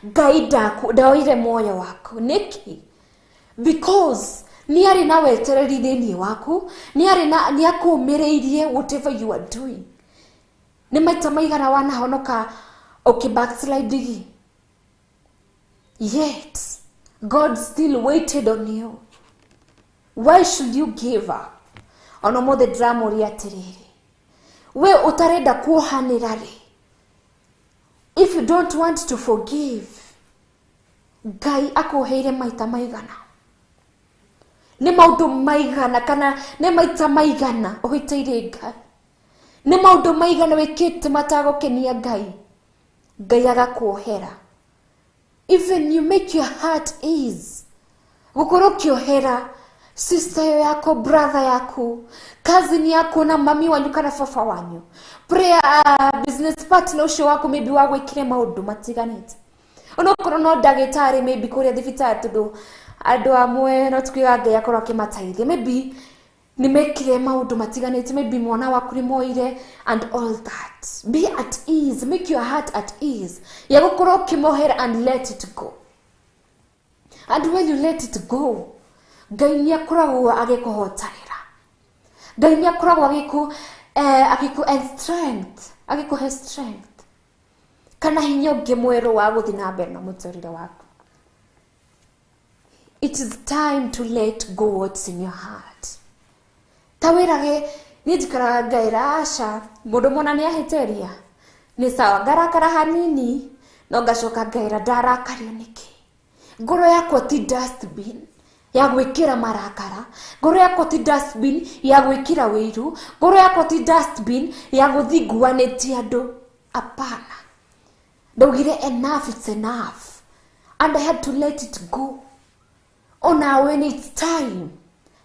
Ngai ndaoire moyo waku niki? Because ni ari na wetereri thini waku, ni akumireirie whatever you are doing. Ni maita maigana wanahonoka backsliding. Yet God still waited on you. Why should you give up? Ono mothe ndramuri atiriri, we utarenda kuohanira ri? If you don't want to forgive, Ngai akuheire maita maigana? Ni maundu maigana kana ni maita maigana uhiteire Ngai? Ni maundu maigana wikite matagukenia Ngai? Ngai agakuohera. Even you make your heart ease gukorwo kiohera sister yako, brother yako, cousin yako, na mami wanyu kana baba wanyu, prayer business partner ucio wako maybe wagwikire maundu matiganite. Ono korwo no ndagitari maybe kuria thibitari tondu andu amwe no tukiga Ngai akorwo akimataithia, maybe ni mekire maundu matiganite, maybe mwana waku ni moire and all that. Be at ease, make your heart at ease ya gukorwo kimohera and let it go. And when you let it go, Ngai ni akoragwo agikuhotarira. Ngai ni akoragwo agiku strength kana hinya ungi mweru wa guthi na mbere na muturire waku. It is time to let go what's in your heart. Tawirage ni jikara Ngaira asha mundu mona ni ahiteria ni sawa ngarakara hanini no ngacoka Ngaira ndarakario niki. Ngoro yakwa ti dustbin ya gwikira marakara, ngoro yakwa ti dustbin ya gwikira wiru, ngoro yakwa ti dustbin ya guthiguanetie andu. Apana, ndogire enough, it's enough, and I had to let it go. Oh, now when it's time,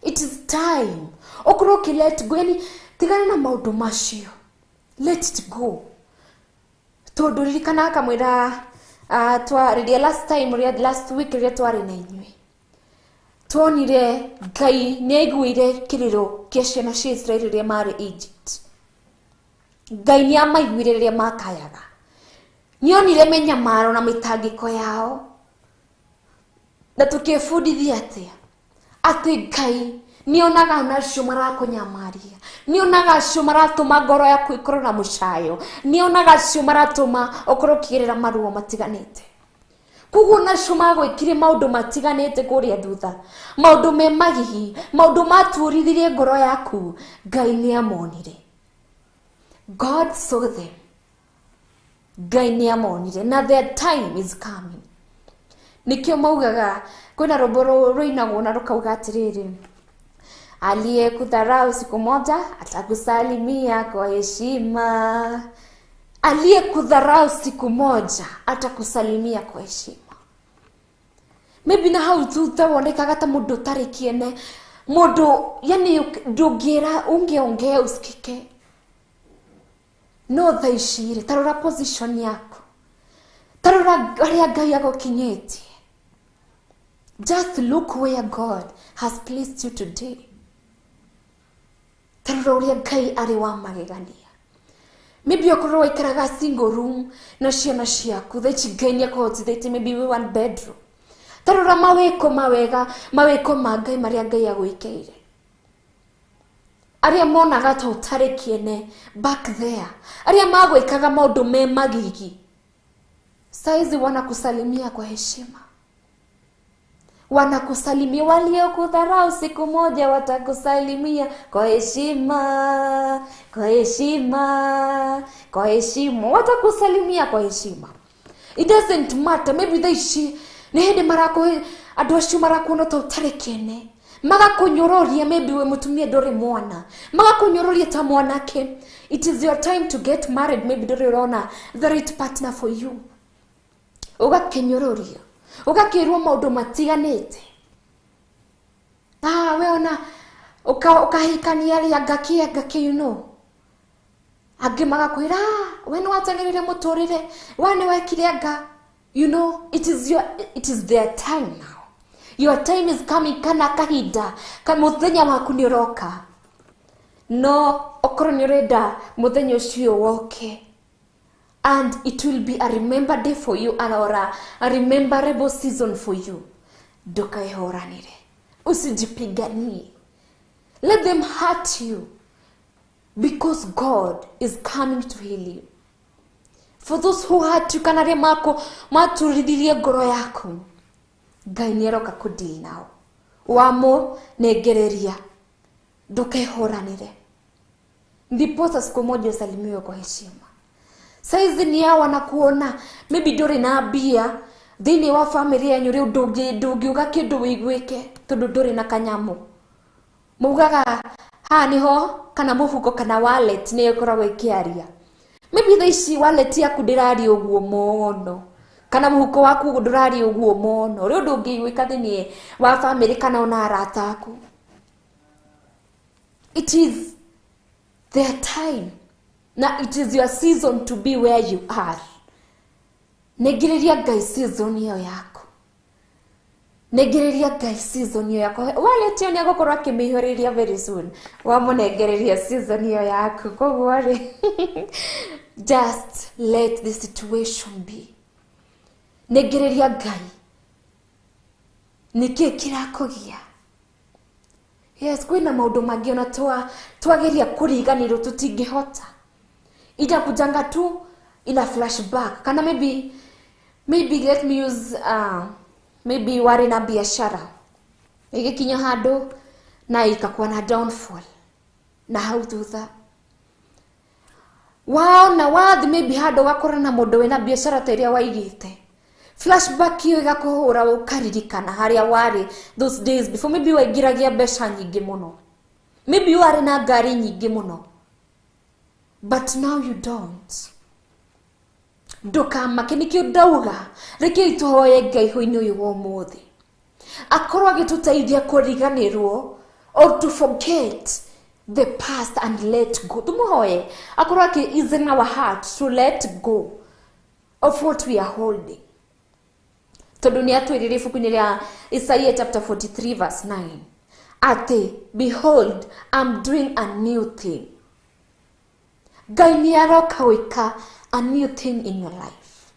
it is time. Okroki let go, yani tigana na maundu macio, let it go. Tondu ririkana kamwira twa last week ria twari na inywe tuonire Ngai ni aiguire kiriro kia ciana cia Israeli ria mari Egypt. Ngai ni amaiguire ria makayaga, nionire menyamaro na mitangiko yao, na tukifundithia ati Ngai nionaga nacio marakunyamaria, nionaga cio maratuma ngoro yaku ikorwo na mucayo, nionaga cio maratuma okorwo kigirira maruo matiganite. Kuguo nacio magwikire maundu matiganite kuria thutha, maundu me magihi, maundu maturithirie ngoro yaku, Ngai ni amonire. God saw them. Ngai ni amonire, na their time is coming. Nikio maugaga kwina rwimbo ruinagwo na rukauga atiriri, aliyekudharau siku moja atakusalimia kwa heshima. Aliyekudharau siku moja atakusalimia kwa heshima. Maybe na hau thutha wonekaga ta mundu tarikiene, mundu yani ndungira ungeongea usikike. No thaicire tarora position yako, tarora aria Ngai agukinyetie. Just look where God has placed you today. Tarora uria Ngai ari wa magegania. Maybe okorwo waikaraga single room na ciana ciaku, thaici Ngai ni akuhotithĩtie maybe we one bedroom. Tarora mawĩko mawega, mawĩko ma Ngai maria Ngai agwĩkĩire. Aria monaga ta ũtarĩ kĩene back there, aria magwĩkaga maũndũ me magigi, saizi wanakusalimia kwa heshima. Wanakusalimia. Waliokudharau siku moja watakusalimia kwa heshima, kwa heshima, kwa heshima. Watakusalimia kwa heshima. It doesn't matter, maybe nĩ hĩndĩ andũ acio marakuona ta ũtarĩ kĩene, magakunyororia, maybe we mũtumia ndũrĩ mwana, magakunyororia ta mwanake. It is your time to get married, maybe ndũrĩ ũrona the right partner for you. Ũgakinyororia, ũgakĩrwo maũndũ matiganĩte. We ona ũkahikania rĩa you know. Angĩ magakwĩra we nĩ wateng'erire mũtũrĩre, we nĩ wekire anga. You know, it is their time now. Your time is coming, kana kahinda muthenya waku nĩ ũroka. No okorwo nĩ ũrenda muthenya ũcio woke, and it will be a remember day for you, and or a rememberable season for you. Ndũkaĩhũranĩre, usijipiganie. Let them hurt you, because God is coming to heal you. For those who hurt you, kana re maturithirie ngoro yaku, Ngai nĩ aroka kũdeal nao. Wamunengereria, ndũkaĩhũranĩre. Ndiposa siku moja usalimiwe kwa heshima. Saizi ni hawa na kuona maybe ndũrĩ na mbia thĩinĩ wa family yanyu, rĩu ndũngiuga kĩndũ wĩiguĩke tondũ ndũrĩ na kanyamu. Mugaga ha niho kana mũhuko kana wallet nĩ ĩkoragwo ĩkĩaria. Maybe thaa ici wallet yaku ndĩraria ũguo mũno, kana mũhuko waku ndũraria ũguo mũno, rĩu ndũngĩiguĩka thĩinĩ wa family kana ona arata aku. It is their time. Now it is your season to be where you are. Negereria Ngai season hiyo yako. Negereria Ngai season hiyo yako. Wale tio ni agũkorwo akĩmĩihũrĩria very soon. Wamunegereria season hiyo yako. Koguo rĩ. Just let the situation be. Negereria Ngai. Nĩkĩ kĩrakũgia? Yes, kwĩna maũndũ mangĩ ona twageria kũriganĩrwo tũtingĩhota. Ija kujanga tu ina flashback. Kana maybe let me use maybe wari na biashara. Igikinya handũ na ikakuwa na downfall. Na how thutha. Na wathi maybe handũ gakora na mũndũ wĩna biashara ta iria waigĩte. Flashback hiyo igakũhũra ũkaririkana harĩa warĩ those days before. Maybe waingĩragia mbeca nyingĩ mũno. Maybe warĩ na ngari nyingĩ mũno. But now you don't. Ndũkamake nĩkĩo ndauga reke ituhoye Ngai hwainĩ ũyũ wa ũmũthĩ akorwo agĩtũteithia kũriganĩrwo or to forget the past and let go. Tumuhoye akorwo ease in our heart to let go of what we are holding. Tondũ nĩ atwĩrĩire ibuku-inĩ rĩa Isaiah chapter 43 verse 9 atĩ behold, I'm doing a new thing. Ngai nĩ aroka gwĩka a new thing in your life.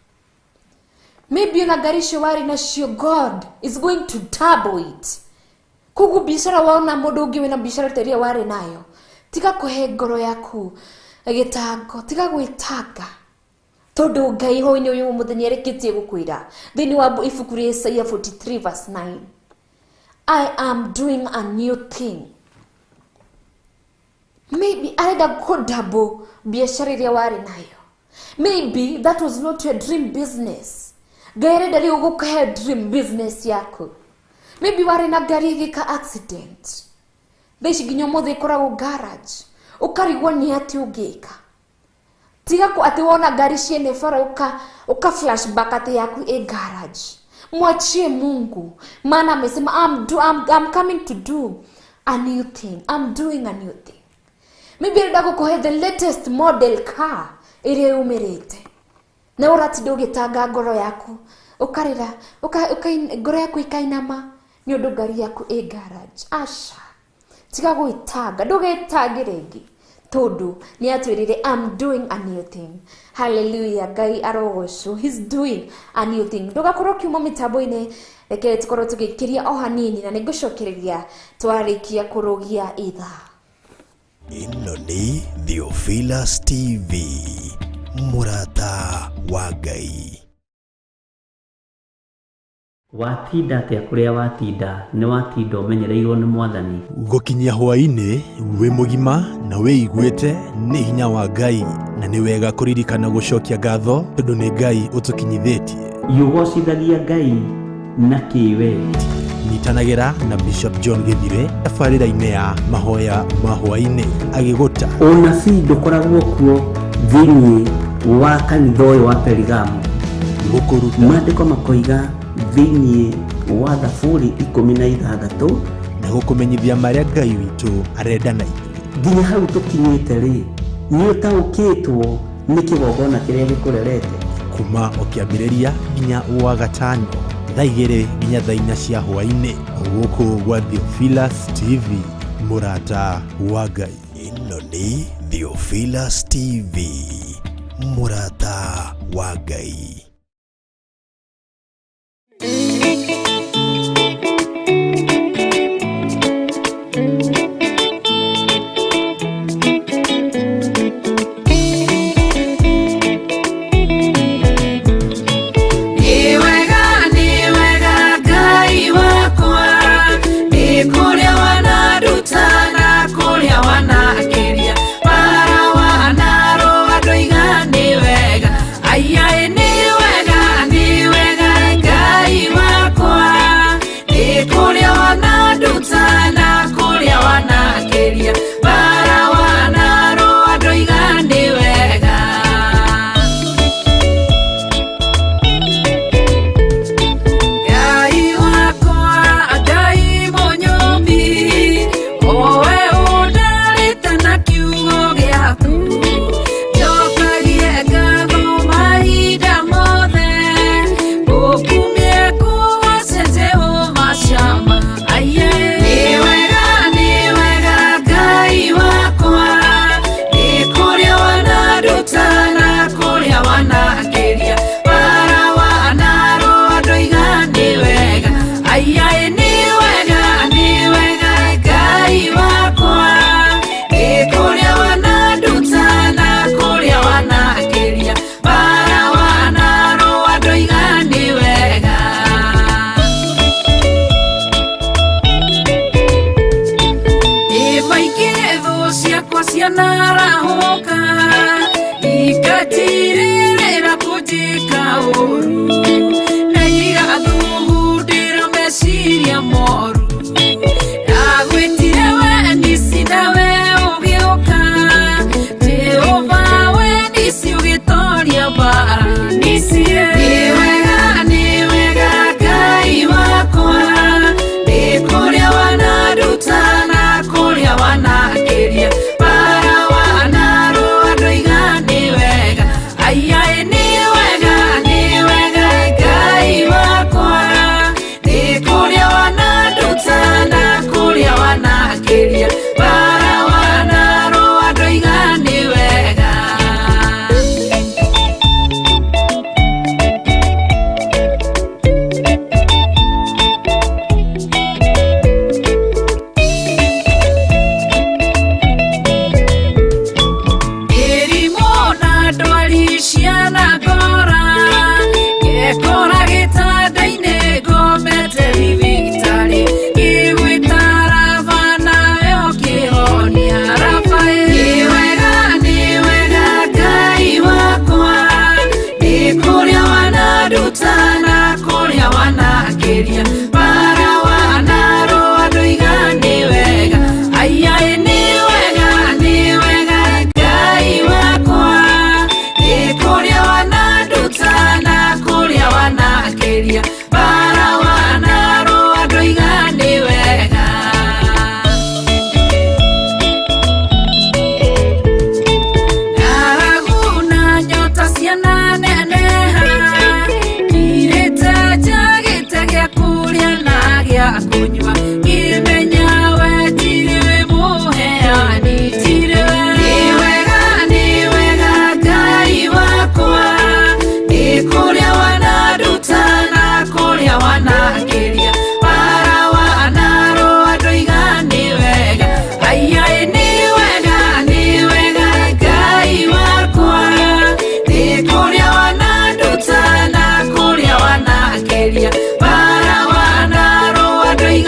Maybe una gari icio warĩ nacio, God is going to double it. Koguo biashara waona mũndũ ũngĩ wĩna biashara ta iria warĩ nayo, tiga kũhe ngoro yaku gĩtango, tiga gwĩtanga. Tondũ Ngai hwainĩ ũyũ mũthĩ nĩ arĩkĩtie gũkwĩra thĩinĩ wa ibuku rĩa Isaiah 43 verse 9, I am doing a new thing. Maybe arenda kũdouble biashara iria warĩ nayo. Maybe that was not your dream business. Ngai arenda rĩu gũkahe dream business yaku. Maybe warĩ na ngari ĩgĩka accident. Thaa ici nginya ũmũthĩ ĩkoragwo garage. Ũkarigwo nĩ atĩ ũngĩka. Tiga atĩ wona ngari ciene bara uka flashback atĩ yaku garage. Mwachie Mungu. Maana amesema I'm coming to do a new thing. I'm doing a new thing. Maybe arenda gũkũhe the latest model car ĩrĩa yumĩrĩte. Na ũratinda ũgĩtanga ngoro yaku. Ũkarĩra, ngoro yaku ikainama nĩ ũndũ ngari yaku garage. Asha. Tiga gwĩtanga, ndũgetange rĩngĩ. Tondũ nĩ atwĩrĩire I'm doing a new thing. Hallelujah. Ngai arogocwo. He's doing a new thing. Ndũgakorwo kiuma mĩtambo-inĩ, reke tũkorwo tũgĩkĩria o hanini na nĩngũcokereria twarĩkia kũrũgia ithaa. Ĩno nĩ Theophilus TV, MURATA wa Ngai. Watinda atĩa kũrĩa watinda nĩ watinda ũmenyereirwo nĩ Mwathani. Gũkinyia hwa-inĩ wĩ mũgima na wĩiguĩte nĩ hinya wa Ngai, na nĩ wega kũririkana gũcokia ngatho tondũ nĩ Ngai ũtũkinyithĩtie. Yũgocithagia Ngai na kĩweti. Nyitanagĩra na Bishop John Githire tabarĩra-inĩ ya mahoya ma hwa-ini agĩgũta ũnabii ndũkoragwo kuo thĩinĩ wa kanitha ũyũ wa Perigamo. Maandĩko makoiga thĩinĩ wa Thaburi 16 na gũkũmenyithia marĩa Ngai witũ arenda na ithuĩ. Nginya hau tũkinyĩte rĩ, nĩ ũtaũkĩtwo nĩ kĩgongona kĩrĩa gĩkũrerete. Kuma o kĩambĩrĩria nginya wa gatano, thaa 2 nginya thaa 4 cia hwa-ini, gũkũ gwa Theophilus TV, mũrata wa Ngai. Ĩno nĩ Theophilus TV, mũrata wa Ngai. Para wana ro adoi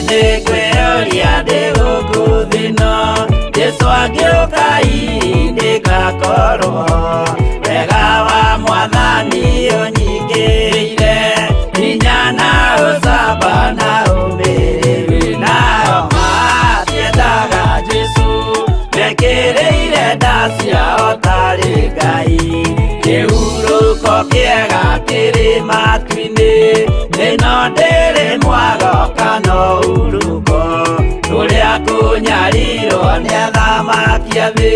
Nĩ ngwĩyũria ndĩ gũkũ thĩ ĩno, Jesũ angĩũka nĩ ngakorwo. Wega wa Mwathani ũnyingĩrĩire, hinya na ũcamba na ũmĩrĩru. Nao matiendaga Jesũ, mekĩrĩire nda ciao tarĩ Ngai. Kĩhurũko kĩega kĩrĩ matu-inĩ, ĩno ndĩrĩ mwago kana ũruko. Tũrĩa kũnyarirwo nĩ athamaki a thĩ,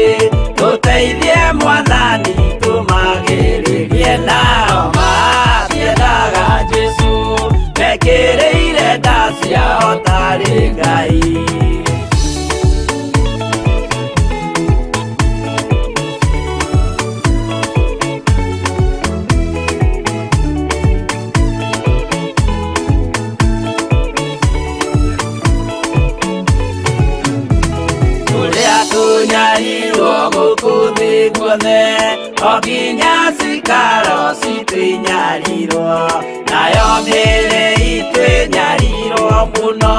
tũteithie Mwathani tũmagĩrĩrie. Nao matiendaga Jesũ, mekĩrĩire nda ciao tarĩ Ngai. Tunyarirwo gũkũ thĩ guothe, o nginya cikaro citwĩnyarirwo. Nayo mĩĩrĩ itwĩnyarirwo mũno,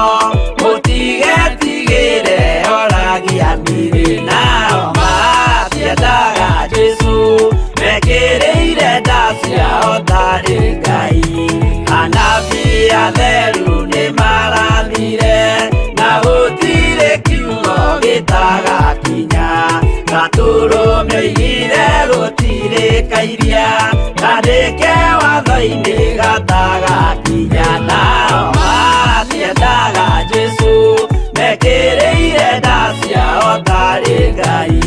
mũtigetigĩre oragia mĩĩrĩ. Nao matiendaga Jesũ, mekĩrĩire nda ciao tarĩ Ngai. Anabii atheru nĩ marathire, na gũtirĩ kiugo gĩtagakinya. Gatũrũme oigire gũtirĩ kairia, kandĩke watho-inĩ gatagakinya. Nao matiendaga Jesũ, mekĩrĩire nda ciao tarĩ Ngai.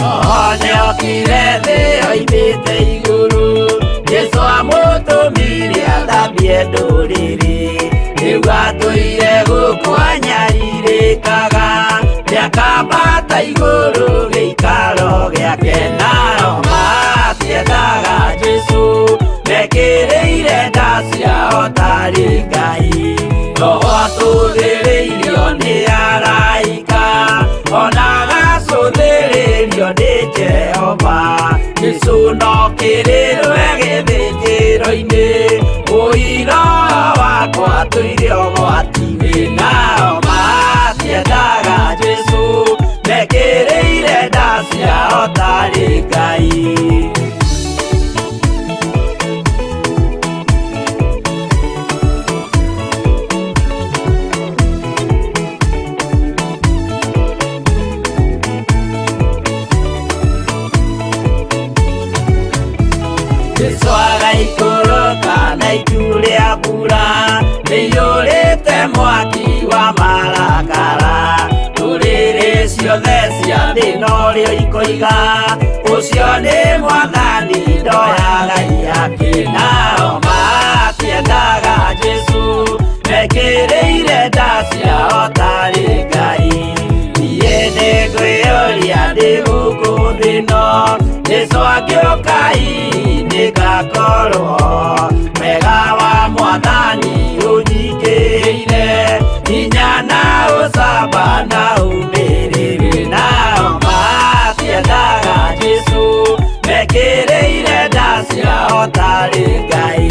Onyokire thĩ oimĩte igũrũ, Jesũ amũtũmire athambie ndũrĩrĩ. Rĩu atũire gũkũ anyarirĩkaga, nĩakambata igũrũ gĩikaro gĩake. Nao matiendaga Jesũ, mekĩrĩire nda ciao tarĩ Ngai. Roho atũthĩrĩirio nĩ araika, ona agacũthĩrĩrio nĩ Jehova. Jesũ no kĩrĩrwe gĩthĩnjĩro-inĩ, ũira wakwa tũire ũgwati-inĩ. Nao matiendaga Jesũ, mekĩrĩire nda ciao tarĩ Ngai. Jesũ agaikũrũka na itu rĩa mbura, rĩiyũrĩte mwaki wa marakara. Ndũrĩrĩ ciothe cia thĩ norĩo ikoiga, ũcio nĩ Mwathani ndoyaga yake. Nao matiendaga Jesũ, mekĩrĩire nda ciao tarĩ Ngai. Niĩ nĩ ngwĩyũria ndĩ gũkũ thĩ ĩno, Jesũ angĩũka nĩ ngakorwo. Wega wa Mwathani ũnyingĩrĩire, hinya na ũcamba na ũmĩrĩru. Nao matiendaga Jesũ, mekĩrĩire nda ciao tarĩ Ngai.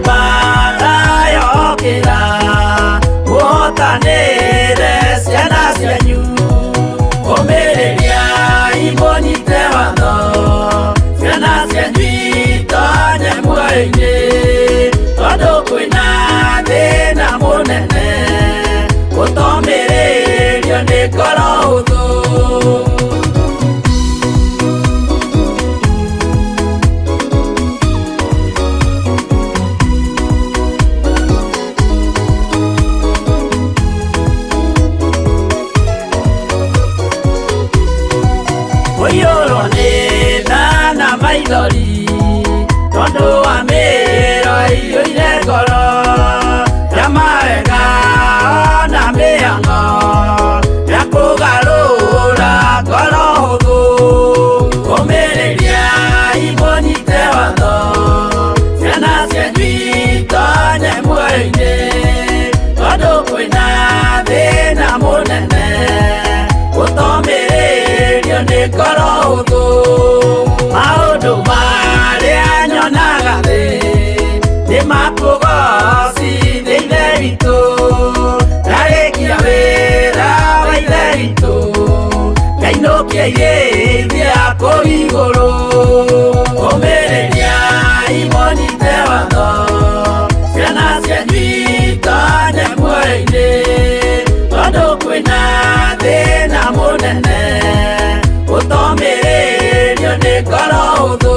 bara yokĩra mũhotanĩre ciana cianyu ũmĩrĩria imũnyite watho ciana cianyu itonye muoyo-inĩ tondũ kwĩna thĩna mũnene gũtomĩrĩrio nĩ ngoro hũthũ. Ũiyũrwo nĩ tha na maithori tondũ wa mĩĩro ĩiyũire ngoro ya mawega na mĩhang'o ya kũgarũra ngoro hũthũ kũmĩrĩria imũnyite watho ciana cianyu itonye muoyo-inĩ tondũ kwĩna thĩna mũnene gũtomĩrĩrio nĩ ngoro hũthũ. Maũndũ marĩa nyonaga thĩ nĩ makũgocithia ithe witũ ndarĩkia wĩra wa ithe witũ ngainũkia igĩthia kũu igũrũ kũmĩrĩria imũnyite watho ciana cianyu itonye muoyo-inĩ tondũ kwĩna thĩna mũnene gũtomĩrĩrio nĩ ngoro hũthũ.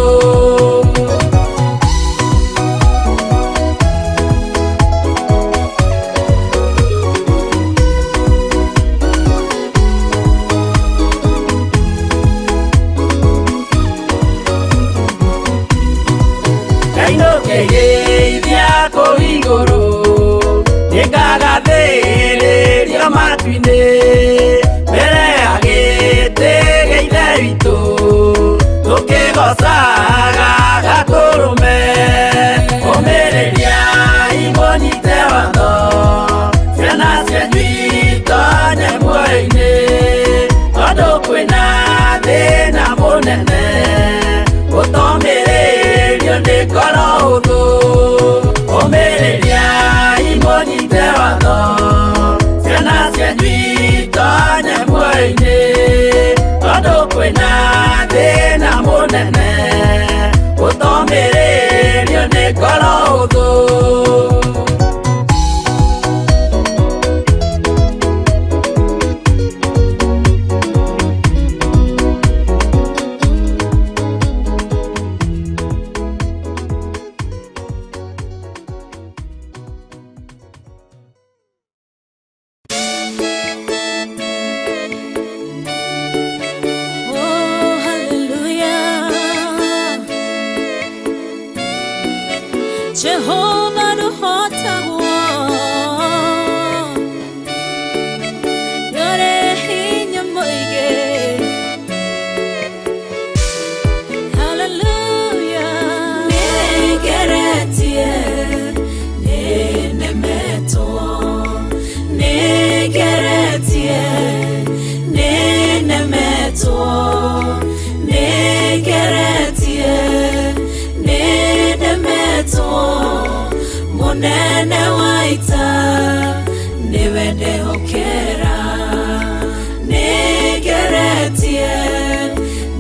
Ngainũkĩgĩithia kũu igũrũ nĩngagathĩrĩrio matu-inĩ mbere ya gĩtĩ gĩa ithe witũ tũkĩgocaga gakũrũme kũmĩrĩria imũnyite watho ciana cianyu itonye muoyo-inĩ tondũ kwĩna thĩna mũnene gũtomĩrĩrio nĩ ngoro hũthũ kũmĩrĩria imũnyite watho ciana cianyu itonye muoyo-inĩ tondũ kwĩna thĩna mũnene gũtomĩrĩrio nĩ ngoro hũthũ. Jehovah du hotagwo Yore hinya moige Hallelujah Negeretie Nenemeto Negeretie Nenemeto Negeretie Nenemeto Munene waita Niwende hokera Negeretie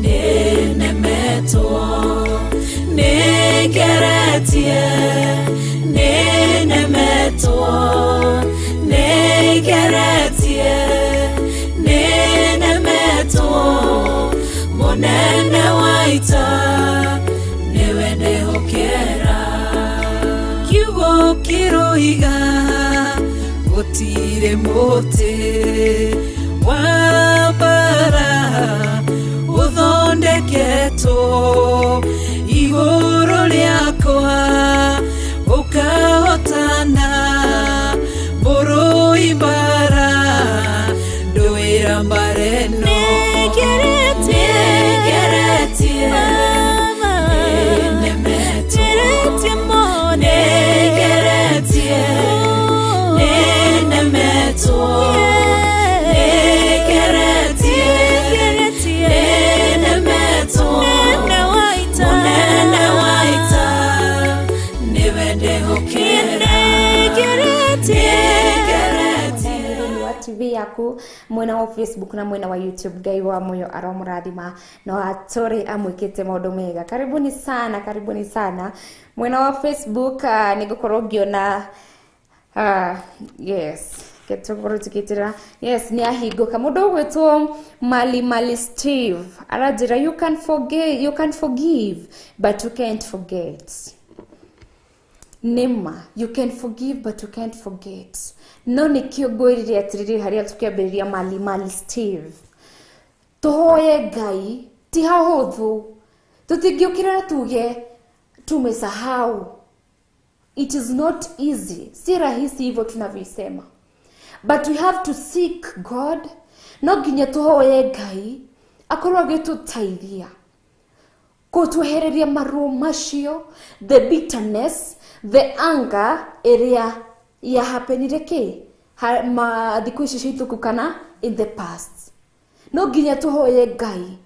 Nenemeto Negeretie Nenemeto Negeretie Nenemeto Munene waita Niwende hokera Kiugo kiroiga gũtirĩ mũtĩ wa mbara ũthondeketwo igũrũ rĩakwa ũkahotana mũrũi mbara ndũĩra mbareno TV yaku mwena wa Facebook na mwena wa YouTube. Ngai wa moyo aromurathima na atore amwikite maundu mega. Karibuni sana mwena wa Facebook. Nigukorwo ngiona yes ketogoro tikitira yes ni ahinguka mundu gwetwo Mali Steve arajira you can forgive but you can't forget. Nema, you can forgive but you can't forget. No nikio gwirire atiriri haria tukiambiriria Mali Steve. Tuhoye Ngai ti hahuthu. Tutingiukira tuge tumesahau. It is not easy. Si rahisi hivyo tunavisema. But we have to seek God. No nginya tuhoye Ngai akorwo agitutaithia kutuhereria maruo macio, the bitterness, the anger area ya happenire ke thiku ici citu kana in the past. No nginya tuhoye Ngai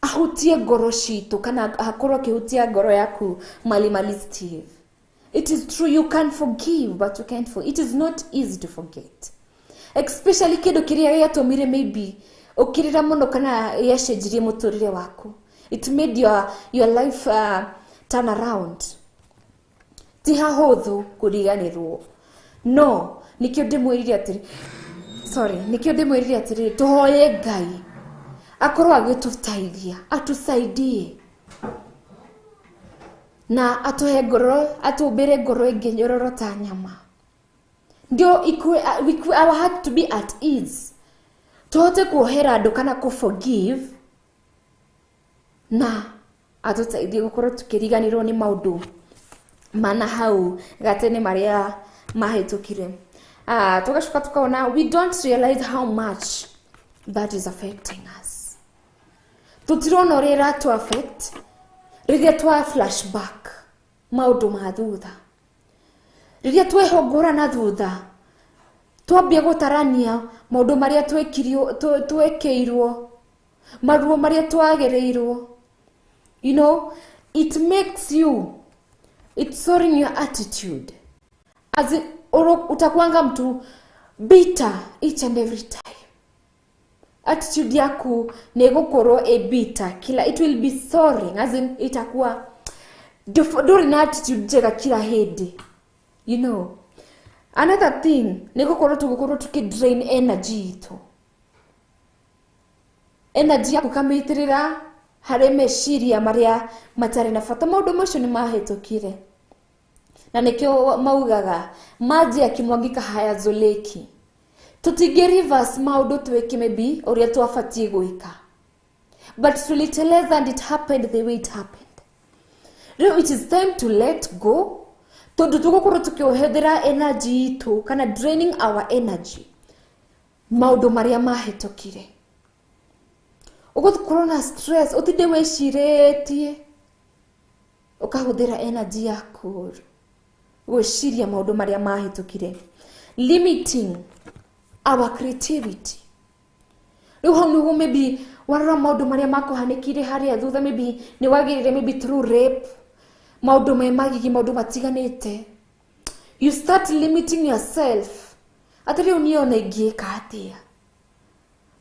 ahutie ngoro citu kana akorwo akihutia ngoro yaku Mali Steve. It is true, you can forgive but you can't forget. It is not easy to forget, especially kido kiria yatomire maybe ukirira muno kana yashenjirie muturire waku. It made your life turn around. Ti hahuthu kuriganirwo. No, nikio ndimwirire atiri tuhoye Ngai akorwo agitutaithia, atusaidie na atuhe ngoro, atumbire ngoro inginyororo ta nyama. Ndio our heart to be at ease. Tuhote kuohera andu kana ku forgive na atutaithie gukorwo tukiriganirwo ni maundu mana hau gatene maria mahitukire. Tugashuka tukaona we don't realize how much that is affecting us. Tutirona rira to affect riria twa flashback maundu ma thutha, riria twehongora na thutha twambia gutarania maundu maria twekeirwo maruo maria twagereirwo. You know, it makes you, it's soaring your attitude, as utakuanga mtu bitter each and every time. Attitude yaku negokoro bitter kila, it will be soaring, as in itakuwa during attitude jega kila hedi. You know, another thing negokoro tuki-drain energy ito. Energy yaku kamitirira hare meciria maria matari na bata. Maundu macio ni mahitukire na nikio maugaga maji yakimwangika hayazoleki. Tutigeriverse maundu tweke maybe uria twafatie gwika, but tuliteleza and it happened the way it happened. Now it is time to let go. Tondu tugukorwo tukiohethera energy itu kana draining our energy maundu maria mahitukire. Ugukorwo na stress utinde weciretie ukahuthira energy yaku gwiciria maundu maria mahitukire, limiting our creativity. Nuhu maybe warora maundu maria makuhanikire haria thutha, maybe ni wagirire maybe through rape, maundu magigi maundu matiganite. You start limiting yourself. Atari uniona ingiika atia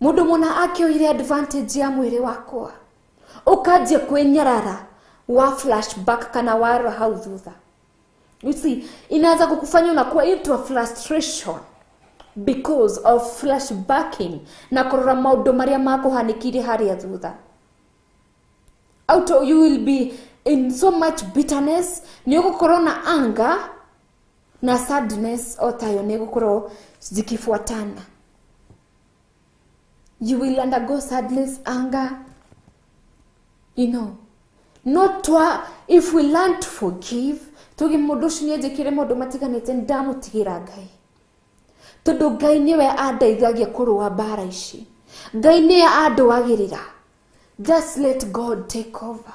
mundu mona akioire advantage ya mwiri wakwa ukaje kwenyarara wa flashback kana waro hau thutha. You see, inaanza kukufanya unakuwa into a frustration because of flashbacking na kurora maundu maria makuhanikire haria thutha. You will be in so much bitterness, ni ugukorwo na anger na sadness otayo ni ugukorwo zikifuatana. You will undergo sadness, anger, you know. Not if we learn to forgive, tugi mundu ucio njikire mundu matiganite ndamutigira Ngai. Tondu Ngai niwe andeithagia kurua bara ici. Ngai ni andwagirira. Just let God take over.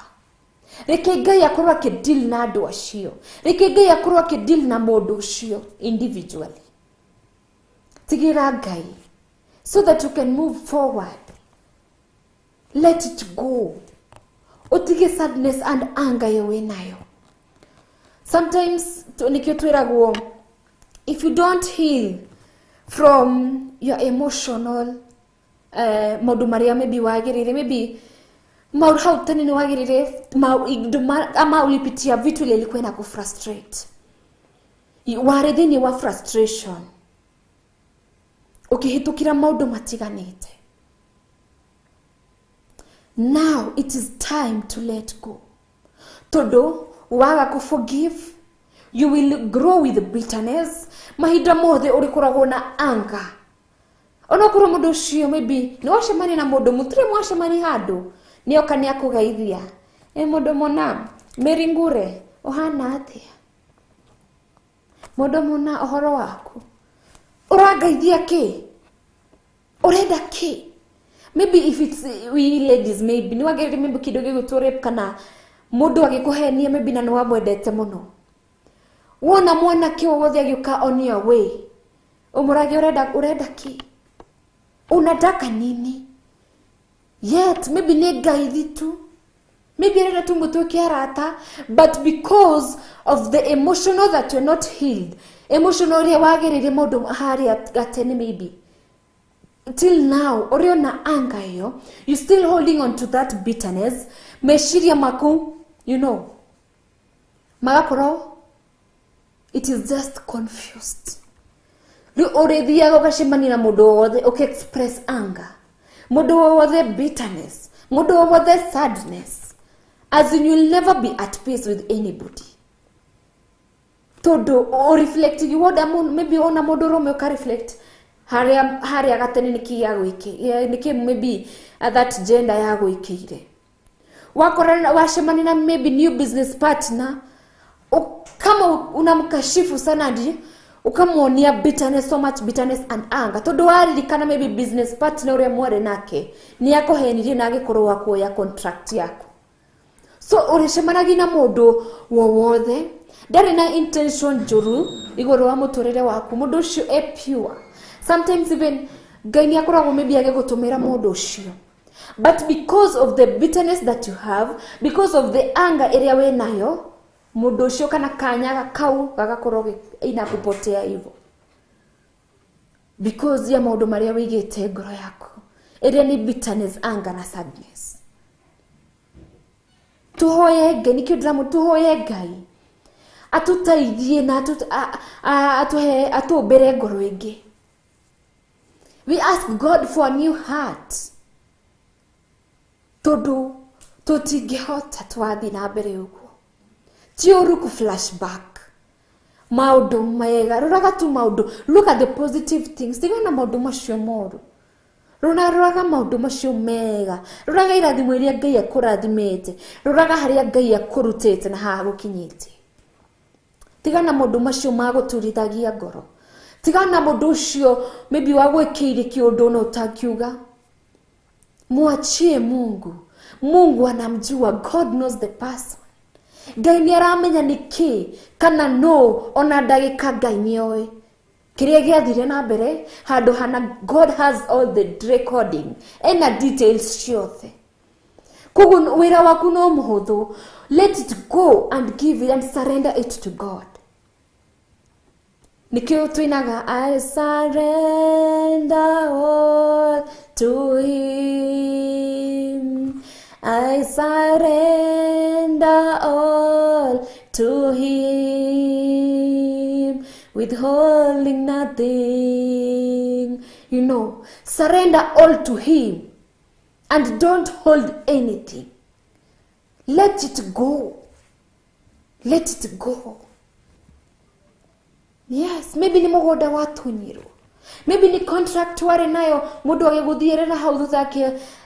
Reke Ngai akorwo akideal na andu acio. Reke Ngai akorwo akideal na mundu ucio individually. Tigira Ngai so that you can move forward. Let it go. Utige sadness and anger yewe nayo. Sometimes nikio twiragwo, if you don't heal from your emotional maundu maria maybe wagirire, maybe maundu hau tani ni wagirire ama ulipitia vitu ile ilikuwa na kufrustrate, wari thini wa frustration ukihitukira maundu matiganite. Now it is time to let go. Todo waga ku forgive, you will grow with bitterness. Mahinda mothe urikoragwo na anger. Ona kuro mundu ucio maybe ni wacemani na mundu mutire mwacemani handu ni oka ni akugeithia, mundu mona meringure ohana atia, mundu mona ohoro waku urangeithia ki, urenda ki? Maybe if it's we ladies, maybe ni wagere maybe kidogo gutore kana mundu agikuhenia maybe na no mwendete muno, wona mwana kiwa wothe agiuka on your way, umurage urenda ki, unataka nini? Yet maybe ne gaithi tu, maybe renda tu mutoke arata, but because of the emotional that you're not healed, emotional ya wagerere mundu hari gatene maybe till now orio na anger hiyo, you still holding on to that bitterness, meshiria maku, you know, magakoro it is just confused. Ri already ya gashimani na mundu wothe okay express anger, mundu wothe bitterness, mundu wothe sadness, as in you'll never be at peace with anybody. Todo o reflect you what maybe ona mundu rome ka reflect haria gatene niki ya gwiki niki maybe that gender ya gwikire, wakora washemani na maybe new business partner, kama unamkashifu sana ndi ukamuonia bitterness, so much bitterness and anger, todo waririkana maybe business partner ure mwere nake ni yako heniri na agikoro wako ya contract yako, so urishemanaga na mundu wowothe ndari na intention njuru igoro wa muturire waku, mundu ucio e pure. Sometimes even Ngai akoragwo maybe agegutumira mundu ucio, but because of the bitterness that you have, because of the anger area we nayo, mundu ucio kana kanyaga kau gagakorwo ina kupotea hivyo, because ya maundu maria wigite ngoro yako area ni bitterness, anger na sadness. Tuhoye Ngai, nikio dramu tuhoye Ngai atutaithie na atubere ngoro ingi. We ask God for a new heart. Todo tutingihota twathi na mbere uguo, ti uru ku flashback maundu mega, ruraga tu maundu, look at the positive things, tigana maundu macio moru, ruraga maundu macio mega, ruraga irathimo iria Ngai akurathimete, ruraga haria Ngai akurutete na haha gukinyite. Tigana maundu macio maguturithagia ngoro, tigana mundu ucio maybe wagwikire kiundu no utakiuga, muachie Mungu. Mungu anamjua, God knows the person. Ngai ni aramenya niki kana no ona ndagika Ngai nioe kiria giathire na mbere handu hana. God has all the recording and details ciothe, koguo wira waku no muhuthu. Let it go and give it and surrender it to God. Nikio twinaga I surrender all to Him, I surrender all to Him, withholding nothing. You know, surrender all to Him and don't hold anything. Let it go. Let it go. Yes, maybe ni mugoda watunyiro, maybe ni contract ware nayo mundu ageguthiere na hau thutha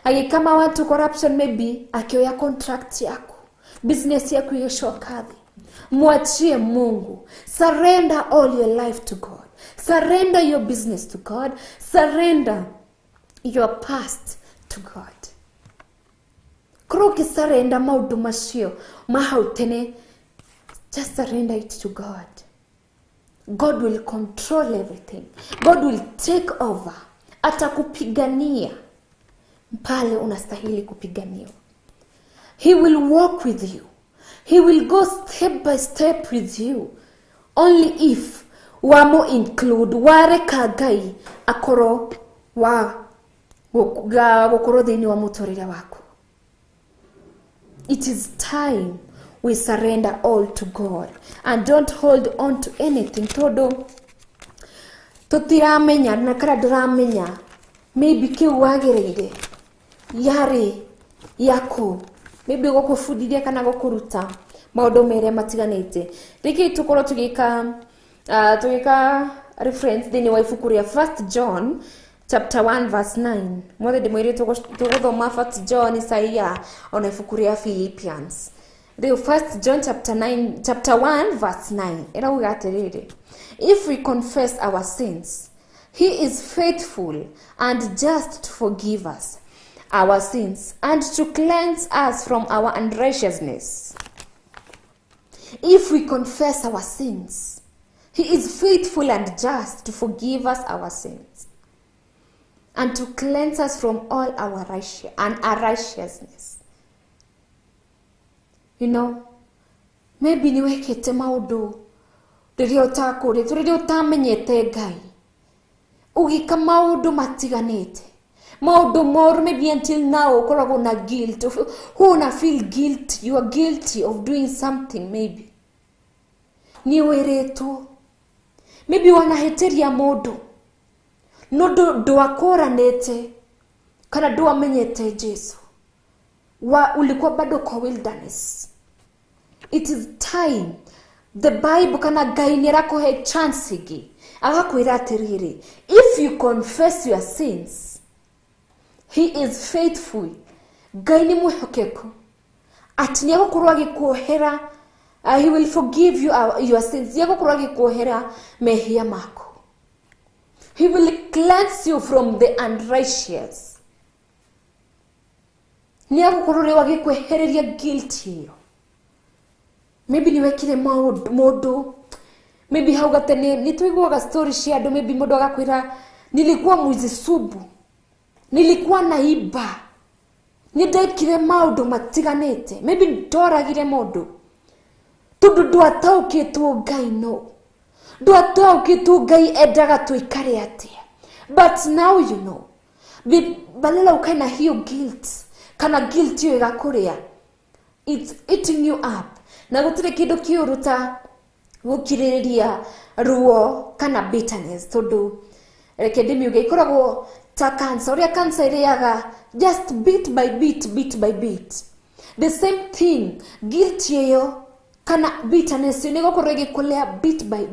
agikama watu corruption, maybe akioya contract yako, business yako igishoka thi. Mwachie Mungu. Surrender all your life to God. Surrender your business to God. Surrender your past to God. Kroki surrender maundu macio mahau tene, just surrender it to God. God will control everything. God will take over. Atakupigania pale unastahili kupiganiwa. He will walk with you. He will go step by step with you. Only if wamo include wareka Ngai akoro wa gukoro thini wa muturire waku. It is time we surrender all to God and don't hold on to anything. Todo tutiramenya na kara dramenya maybe kiu wagereire yari yako maybe gukufudithia kana gukuruta maundu mere matiganite. Riki tukoro tugika reference thini wa ibuku ria 1 John chapter 1 verse 9. Mwothe ndimwire tuguthoma 1 John Isaia ona ibuku ria Philippians. The 1 John chapter 1 verse 9. Irauga atiriri, if we confess our sins, he is faithful and just to forgive us our sins and to cleanse us from our unrighteousness. If we confess our sins, he is faithful and just to forgive us our sins and to cleanse us from all our unrighteousness. You know, maybe niwekete maundu riria utakuri riria utamenyete Ngai ugika maundu matiganite maundu moru. Maybe until now ukoragwo na guilt, huna feel guilt, you are guilty of doing something. Maybe ni weretu, maybe wanaheteria mundu no nduakoranete kana nduamenyete Jesu ulikuwa bado kwa wilderness. It is time. The Bible kana Ngai nirakuhe chance igi agakwira atiriri, if you confess your sins, he is faithful. Ngai ni mwihokeku ati niagukorwo agikuohera, he will forgive you your sins. Niagukorwo agikuohera mehia mako. He will cleanse you from the unrighteous. Niagukorwo riwa gikwehereria guilt hiyo. Maybe niwekire modo, maybe hau gatene nituiguaga story cia andu, maybe mundu agakwira nilikuwa mwizi subu, nilikuwa naiba, nindekire maundu matiganite, maybe ndoragire mundu tondu ndwataukitwo Ngai. No, ndwataukitwo Ngai endaga tuikare atia. But now you know, balala ukaina hiyo guilt kana guilt hiyo igakuria, it's eating you up. Na gutire kindu kiuruta gukiriria ruo kana bitterness. Tondu reke ndimiuge ikoragwo ta cancer, uria cancer iriaga just bit by bit. The same thing, guilt hiyo kana bitterness ni gukorwo igikulea bit by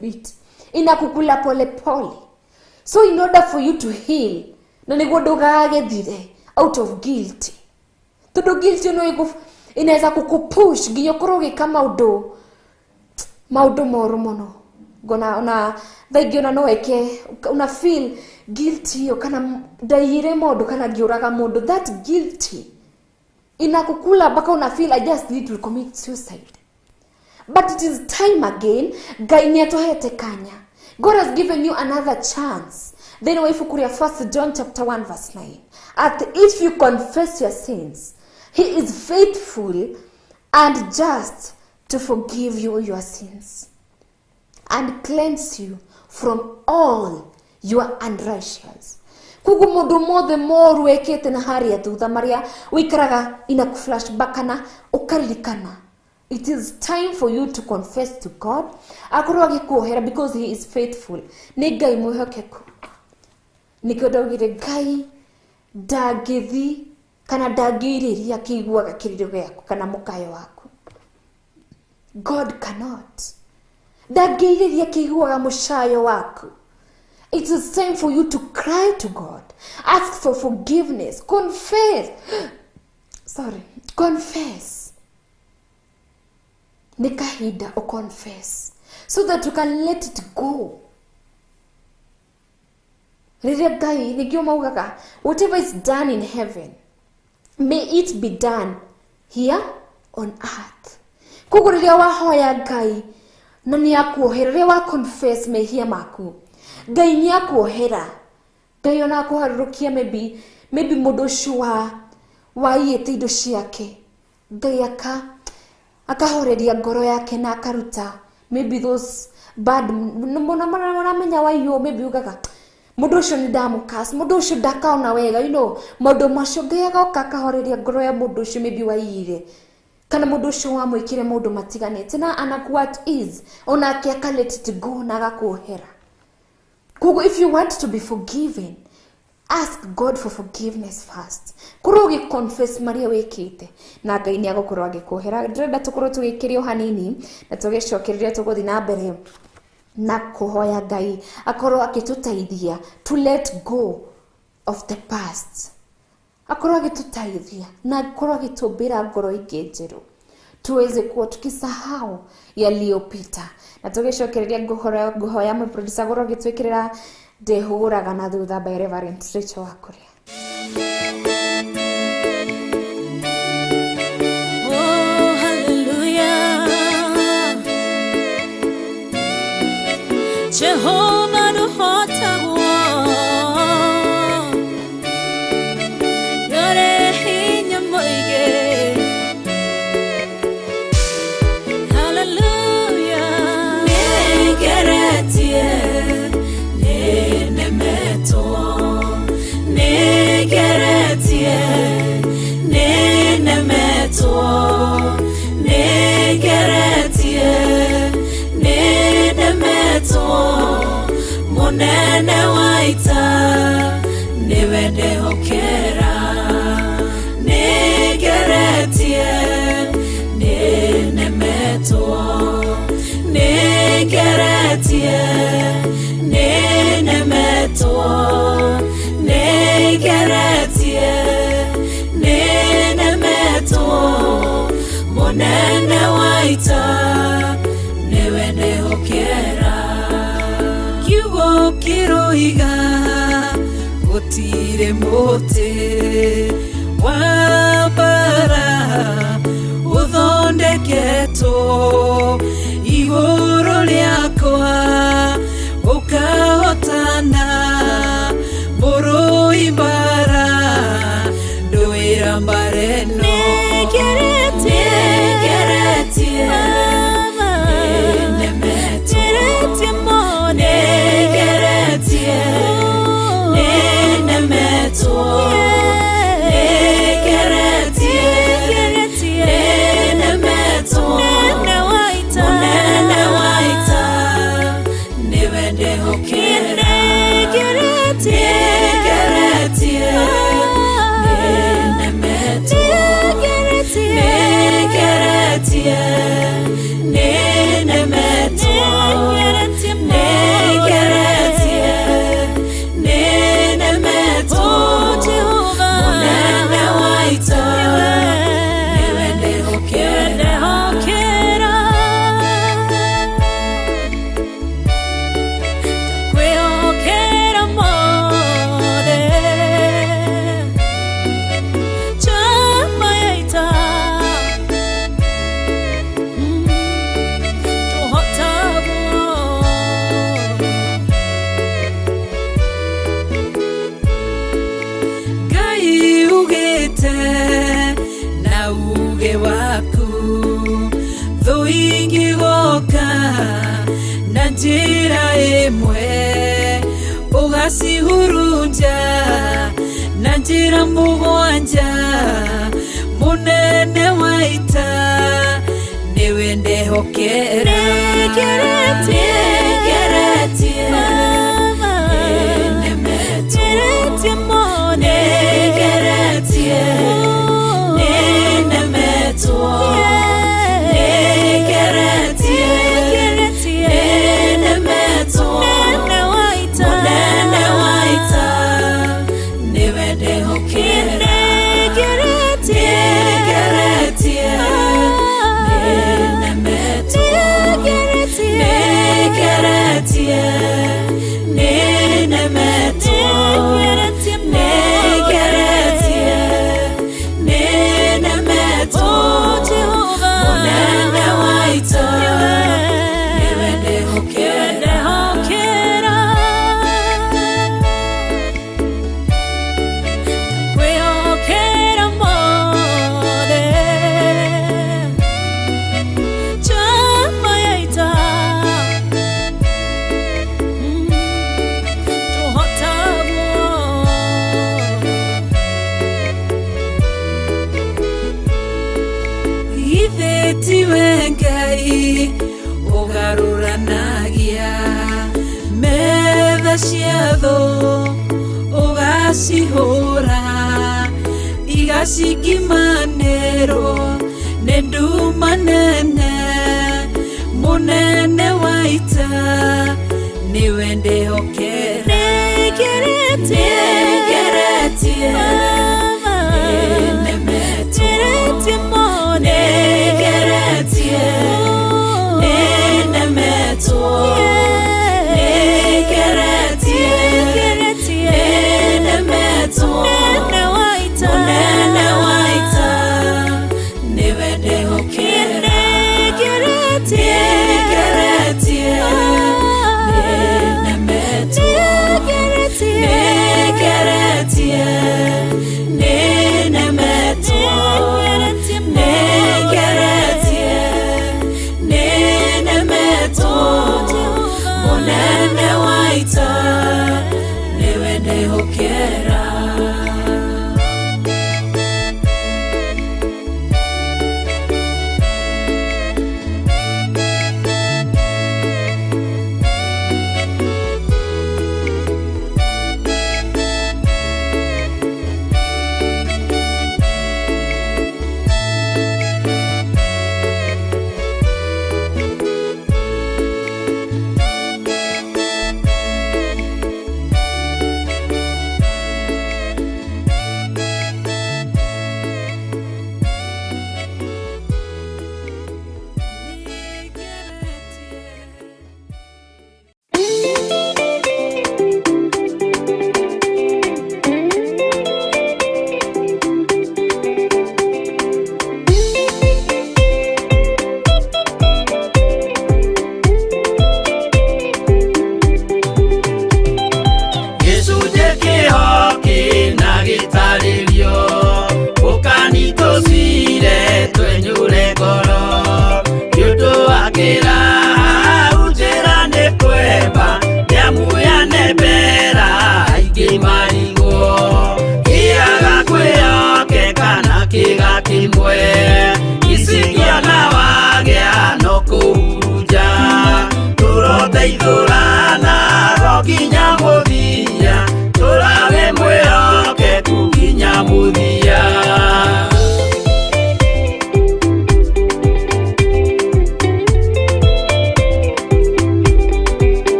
bit, inakukula pole pole. So in order for you to heal, na niguo ndugagethire out of guilt, tondu guilt no inaweza kukupush nginya ukorwo gika maundu moru muno. Gona ona thaingĩ ona no eke una feel guilty o kana ndaire mundu kana ngiuraga mundu. That guilty inakukula mpaka una feel I just need to commit suicide. But it is time again. Ngai niatuhete kanya. God has given you another chance. Then waifuku ria 1 John chapter 1 verse 9. If you confess your sins, he is faithful and just to forgive you your sins and cleanse you from all your unrighteousness. Kugu mundu mothe moru wekete na haria thutha maria wikaraga ina flashback na ukaririkana. It is time for you to confess to God. Akorwo agikuohera because he is faithful. Ni Ngai mwihokeku. Nikio ndaugire Ngai ndagithi kana ndangiriria kiguaga kiriro giaku kana mukayo waku. God cannot. Ndangiriria kiguaga mushayo waku. It is time for you to cry to God. Ask for forgiveness. Confess. Nikahida or confess. So that you can let it go. Whatever is done in heaven, may it be done here on earth. Kuguria wa hoya Ngai na ni akuohera wa confess mehia maku. Ngai ni akuohera. Ngai ona akuharukia maybe mundu shua wa yete indo ciake. Ngai akahoreria ngoro yake na akaruta maybe those bad mbona maramenya wayo maybe ugaga mundu ucio ni ndamukas mundu ucio ndakaona wega mundu macio ngiaga kakahoreria ngoro ya mundu ucio maybe waire kana mundu ucio wa mwikire mundu matiganite na anaku what is onake akaleti to go na gakuhera kugo. If you want to be forgiven, ask God for forgiveness first. Kurogi confess Maria wekite na Ngai ni agukorwo agikuhera. Ndĩrenda tukorwo tugikirio hanini na tugicokereria tuguthi na mbere na kuhoya Ngai akorwo akituteithia to let go of the past. Akorwo agituteithia na akorwo agitumbira ngoro ingi njeru tuweze kuwa tukisahau yaliyopita. Na tugicokereria nguhoya mu producer gorwo gitwikirira ndehuraga na thutha by Reverend Rachel Wakuria. Oh hallelujah, Jehovah no hota yore hinya moige. Hallelujah, negeretie munene waita niwende hokera negeretie nenemeto negeretie nenemeto negeretie nenemeto munene waita niwende hokera kiwo kiroiga gutire muti wa bara uthondeketo iguru riakwa ukahotana muru ibara nduira mbareno negeretie njira imwe ugacihurunja na njira mugwanja munene waita niwe ndehokera negeretie negeretie mone negeretie nenemeto Jehovah Njata ciatho ugacihura igacikimanĩrwo nĩ nduma nene munene wa ita niwe ndĩhokera nĩngeretie nĩnemetwo nĩngeretie nĩnemetwo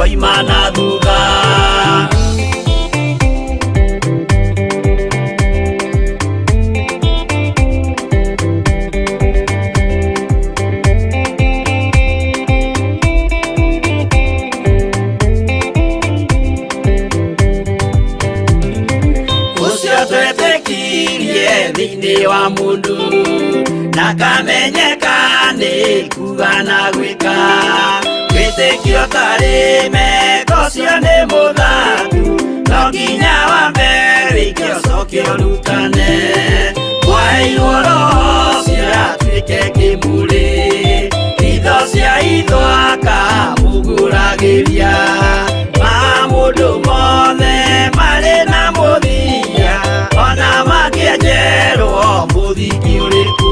Imana thutha ucio twetekirie thĩinĩ wa mũndũ na kamenyeka nĩ kuga na gwĩka wĩtĩkio tarĩ meko cio nĩ mũthatu no nginya wambe wĩke ũcoke ũrutane waheirwo roho ciatuĩke kĩmũrĩ itho cia ithwaka mũguragĩria ma mũndũ mothe marĩ na mũthia ona makĩenjerwo mũthingi ũrĩkũ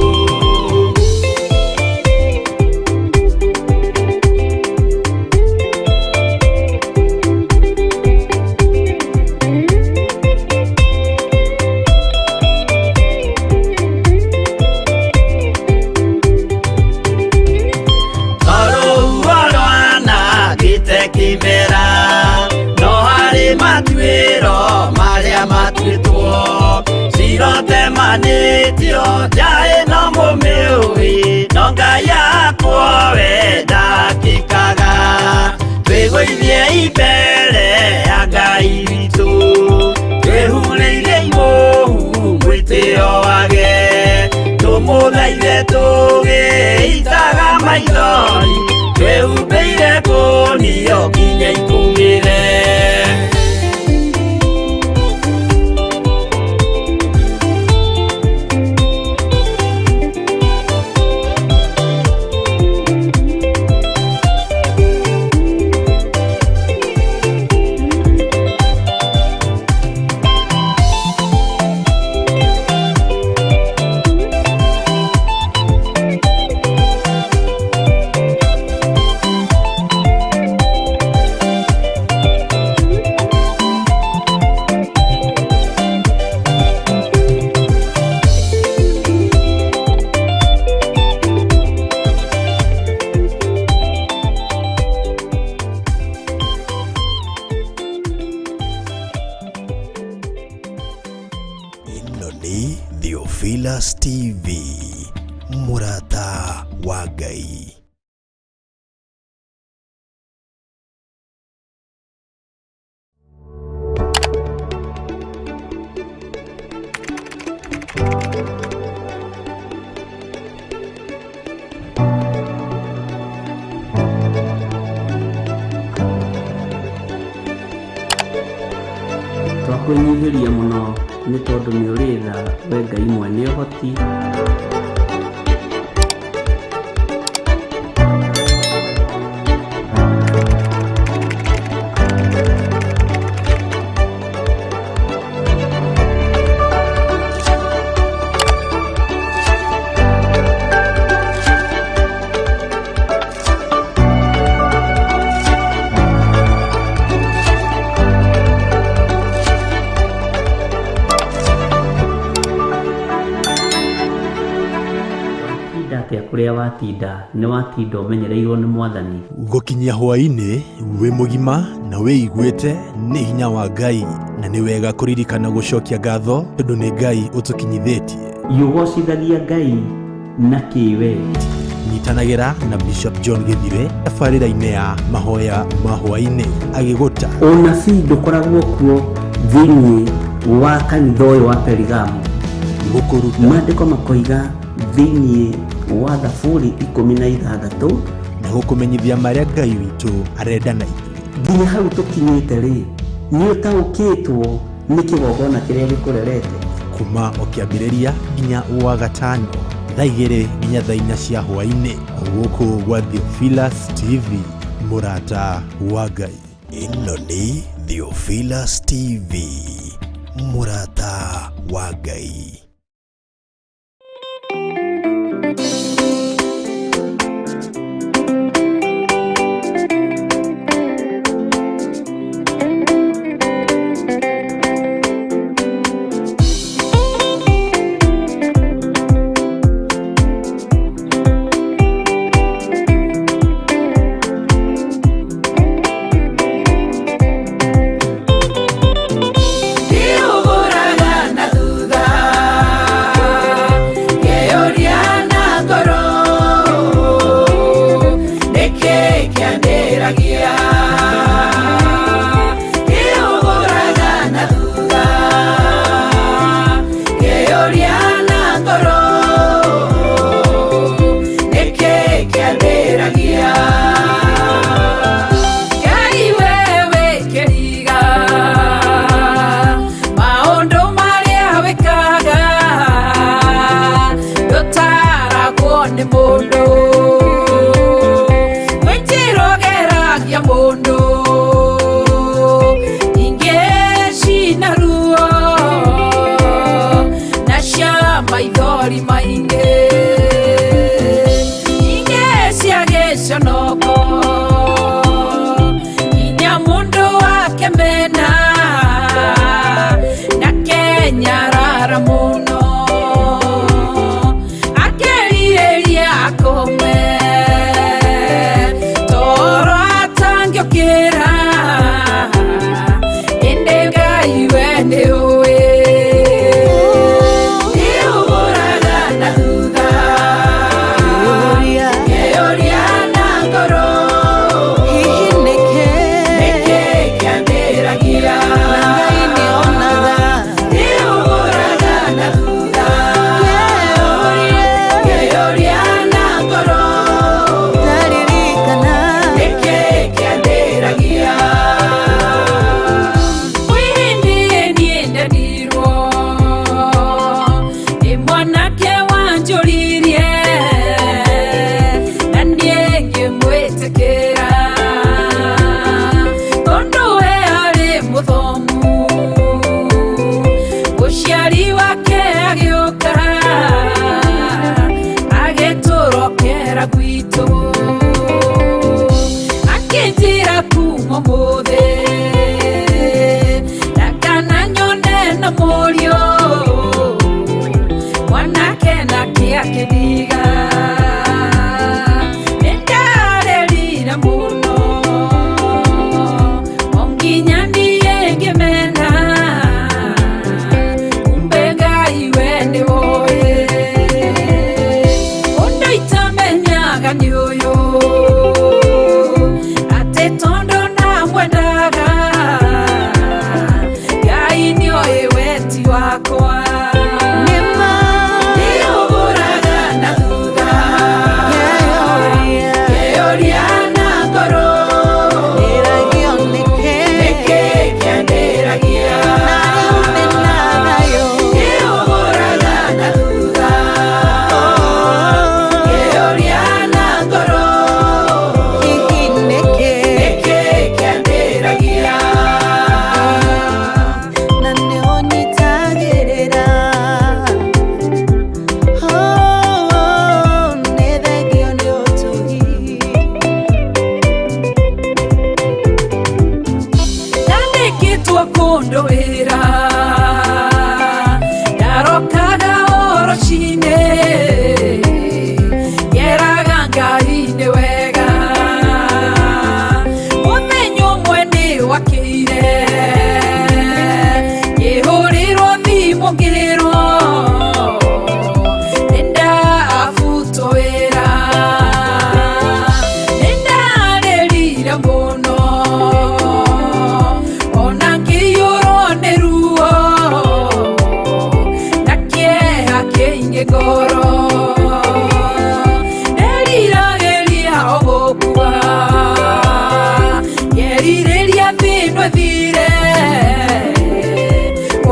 Sirotemanĩtio njaĩ no mũmĩũĩ no Ngai yakwo we ndakĩkaga twĩgũithie imbere ya Ngai witũ ithe tũgĩitaga maithori twĩhumbĩire ngũnio nginya ikumĩre. Ĩno nĩ Theophilus TV, MURATA wa Ngai. Twakwĩnyihĩria mũno nĩ tondũ nĩ ũrĩ tha we Ngai mwene ũhoti. Kũrĩa watinda nĩ watinda ũmenyereirwo nĩ Mwathani. Gũkinyia hwa-ini wĩ mũgima na wĩiguĩte nĩ hinya wa Ngai, na nĩ wega kũririkana gũcokia ngatho tondũ nĩ Ngai ũtũkinyithĩtie. Yũgocithagia Ngai na kĩweti. Nyitanagĩra na Bishop John Githire tabarĩra-inĩ ya mahoya ma hwa-ini agĩgũta ũnabii ndũkoragwo kuo thĩinĩ wa kanitha ũyũ wa Perigamu. gũkũruta Maandĩko makoiga thĩinĩ wa Thaburi 16 na gũkũmenyithia marĩa Ngai witũ arenda na ithuĩ. Nginya hau tũkinyĩte rĩ, nĩ ũtaũkĩtwo nĩ kĩgongona kĩrĩa gĩkũrerete. Kuma o kĩambĩrĩria nginya wa gatano, thaa 2 nginya thaa 4 cia hwa-ini, gũkũ gwa Theophilus TV, MURATA wa Ngai. Ĩno nĩ Theophilus TV, MURATA wa Ngai. Thutha gũkĩra tondũ we arĩ mũthomu ũciari wake agĩũka agĩtũrokera gwitũ akĩnjĩra kuma mũthĩ ndakananyone na mũriũ mwanake nake akĩthiga nĩndarerire mũno onginya niĩ ngĩmena kumbe Ngai we nĩwoĩ ũndũ itamenyaga nĩ ũyũ atĩ tondũ namwendaga Ngai nĩoĩ weti wakwa kundũĩra ndarokaga ruci-ini ngeraga Ngai nĩ wega mũthenya ũmwe nĩ wakĩire ngĩhũrĩrwo thimũ ngĩrwo nĩndabutwo wĩra nĩndarĩrire mũno ngoro nerirageria ogokua ngerirĩria thĩno thire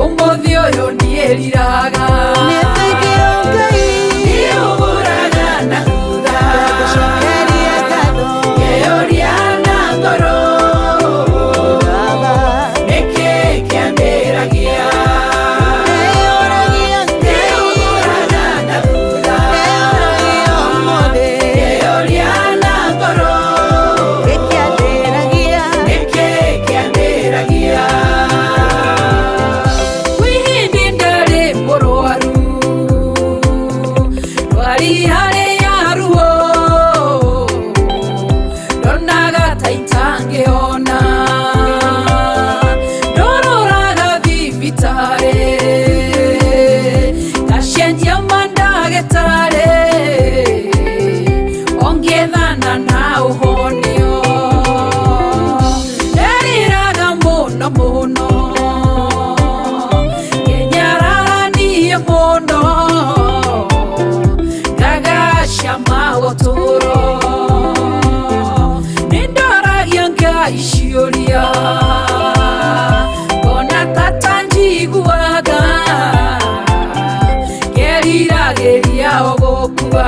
ũmũthĩ ũyũ ndieriraga nĩthengio Ngai nĩũgũraga na thutha gũcokeria ngatho ngĩũria na ngoro nĩkĩ kĩambĩragia Ishioria ona tata njiguaga ngerirageria ogokua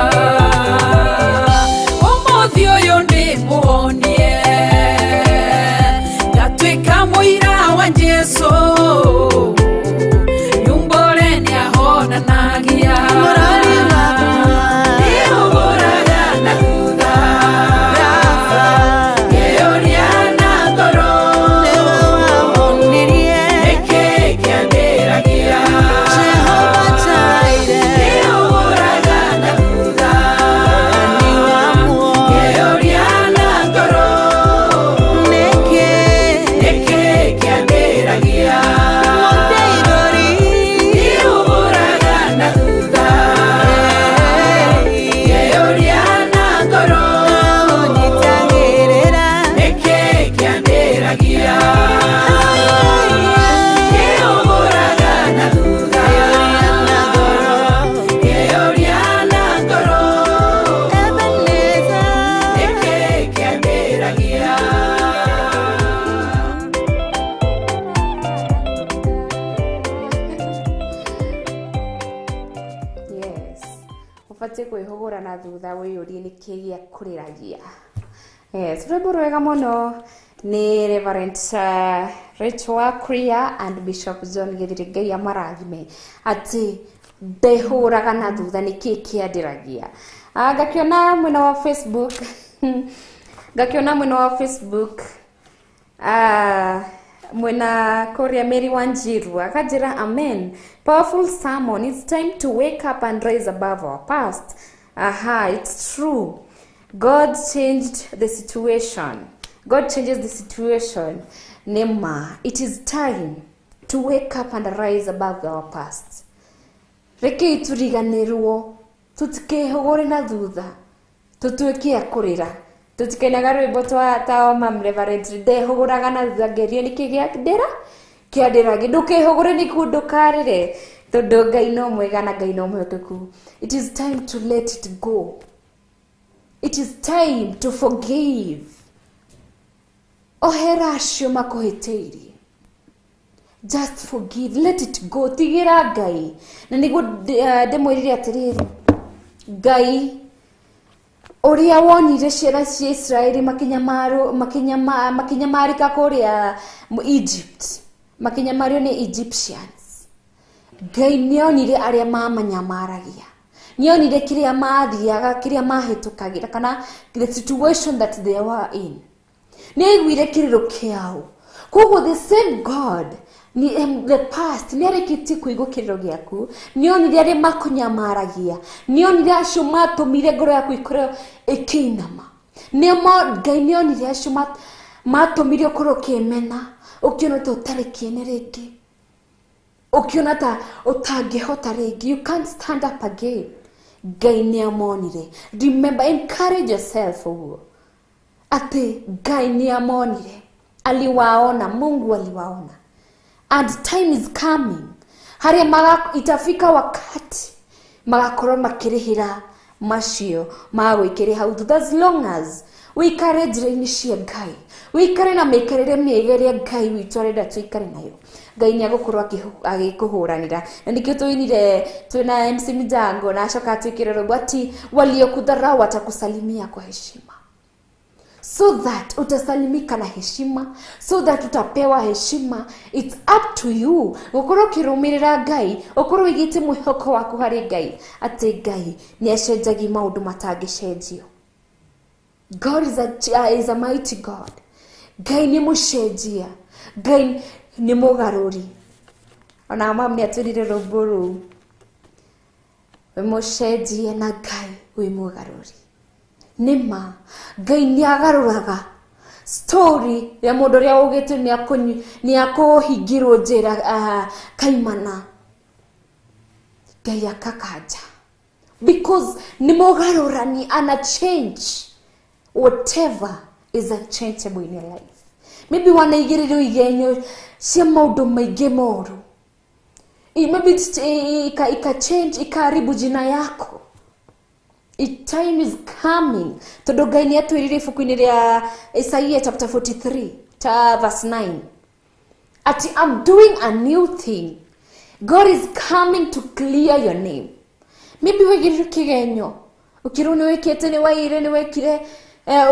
ũmũthĩ ũyũ nĩmuonie ngatuĩka mũira wa Jesũ nyumbore nĩahonanagia ubatie kwihugura na thutha wiyurie niki gia kuriragia Yes, rwimbo rwega muno ni Reverend Rachel Kriya and Bishop John Githirigai amarathime ati ndehuraga na thutha niki kiandiragia. Ngakiona mwena wa Facebook mwena Korea Mary Wanjiru akajira amen. Powerful sermon. It's time to wake up and rise above our past. It's true. God changed the situation. God changes the situation. Nema, it is time to wake up and rise above our past. Reke ituriganirwo, tutikehogore na thutha, tutuekie akurira. Tutikenaga rwimbo twa Mam Reverend ndehoguraga na thutha ngerio nikigia kiandira ndukehogore ni kundu karire tondu Ngai no mwega na Ngai no mwehokeku. It is time to let it go. It is time to forgive. Ohera acio makuhiteirie. Just forgive, let it go. Tigira Ngai. Na niguo ndemwirire atiriri. Ngai oria wonire ciana cia Israeli makinyamarika kuria Egypt. Makinyamario ni Egyptians. Ngai nionire aria mamanyamaragia. Nionire kiria mathiaga, kiria mahitukagira kana the situation that they were in. Nĩaiguire kiriro kiao. Koguo the same God ni the past nĩarĩkĩtie kũigua kiriro gĩaku. Nĩonire aria makunyamaragia. Nĩonire acio matumire ngoro yaku ikorwo ĩkĩinama. Ngai nĩonire acio matumire ũkorwo ũkĩmena. Ũkĩona ta ũtarĩ kĩene rĩngĩ. Ukiona ta utangihota rĩngĩ. You can't stand up again. Ngai nĩamonire. Remember, encourage yourself uguo. Ati Ngai nĩamonire. Aliwaona, Mungu aliwaona. And time is coming. Haria itafika wakati magakorwo makirihira macio magwikire hau. As long as wikare njĩra-inĩ cia Ngai, wikare na mĩikarĩre mĩega ĩrĩa Ngai witũ arenda tuikare nayo, Ngai nĩagũkorwo agĩkũhũranĩra. Na nikio tuinire twina MC Mijango na acoka twikire rwimbo ati waliokudharau watakusalimia kwa heshima. So that utasalimika na heshima, so that utapewa heshima. It's up to you. Ukorwo kirumirira Ngai, ukorwo igite mwihoko waku hari Ngai, ati Ngai niacenjagia maundu matangicenjio. God is a mighty God. Ngai ni mucenjia. Ngai ni mugaruri. Ona mama niatwirire rwimbo rũu. We mucenjia na Ngai we mugaruri. Nima Ngai niagaruraga story ya mundu ria ugite niakuhingirwo njira kaimana. Ngai akakanja because ni mugarurani ana change whatever is unchangeable in your life. Maybe wanaigiririo igenyo cia maundu maingi moru. Maybe ika change ikaribu jina yako. Time is coming. Tondu Ngai niatwirire ibuku-ini ria Isaiah chapter 43 verse 9. Ati I'm doing a new thing. God is coming to clear your name. Maybe wigiririo kigenyo. Ukirwo ni wikite ni waire ni wekire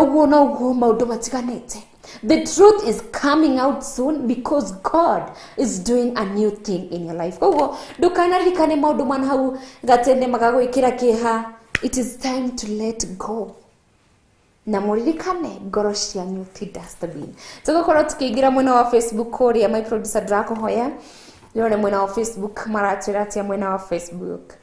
uguo na uguo maundu matiganite. The truth is coming out soon because God is doing a new thing in your life. Uguo ndukanarikane maundu man hau gatene magagwikira kiha. It is time to let go. Na muririkane ngoro cianyu ti dustbin. Tugokorwo tukiingira mwena wa Facebook kuria my producer Drakohoya. Yone mwena wa Facebook maratiratia mwena wa Facebook.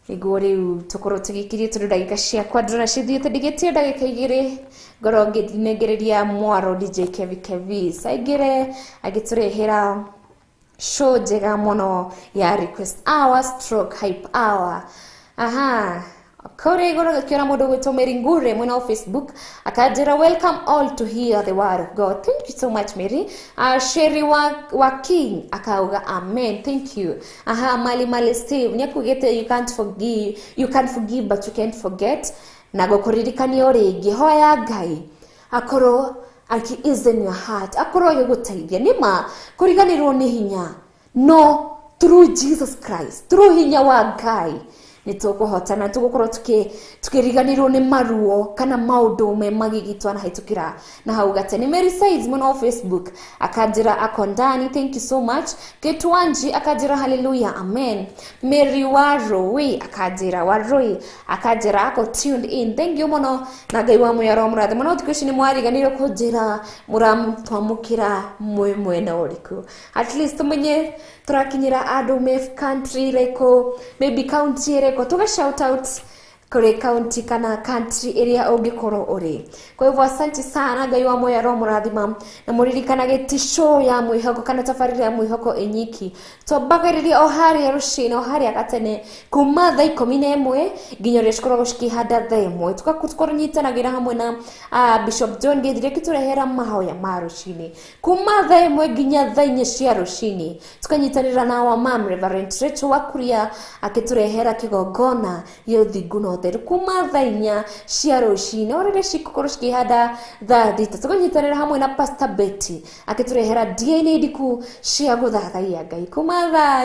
Iguo riu tukorwo tugikirie tundu ndagika ciakwa ndona cithiite ndigitie ndagika igiri ngoro ngithinegereria mwaro DJ Kevi saigire agiturehera show njega muno ya request hour stroke hype hour. Kore igoro gakiona mundu gwitwo Mary Ngure mwena wa Facebook akajira welcome all to hear the word of God. Thank you so much Mary. Sherry wa King akauga amen. Thank you. Mali Steve nyakugete you can't forgive but you can't forget. Na gukuririkania ringi hoya Ngai akoro aki is in your heart akoro yugutaithia nima kuriganirwo ni hinya no through Jesus Christ through hinya wa Ngai nitukuhotana tugukorwo tukiriganirwo ni maruo kana maundu me magigitwa na hitukira na hau gatene. Mary says muno Facebook akajira akondani, thank you so much. Ketwanji akajira hallelujah amen. Mary Waroi akajira ako tuned in, thank you muno. Na Ngai wa muyaro murathe muno tukushini mwariganirwo kujira muramutwamukira mwe na uriku. At least tumenye turakinyira adu mef country reko maybe county reko tuga shout out kore county kana country area ungikoro uri. Kwa hivyo asante sana Ngai wa muyaro murathima na muririkana show ya Mwihoko kana tafariri ya Mwihoko enyiki twambagiriria ohari ya ruci-ini ohari akatene kuma thaa 11 nginya ria cikoragwo cikihanda thaa 1 tukakoranyitanagira hamwe na Bishop John.Yet kiturehera mahoya ma ruci-ini kuma thaa 1 nginya thaa 4 cia ruci-ini tukanyitanira na wa Mam Reverend Rachel Wakuria akiturehera kigongona ya uthingu na utheru kuma thaa 4 cia ruci-ini orire cikukorwo cikihanda thaa 3 tukanyitanira hamwe na Pastor Betty akiturehera DNA diku cia guthathaia Ngai kuma thaa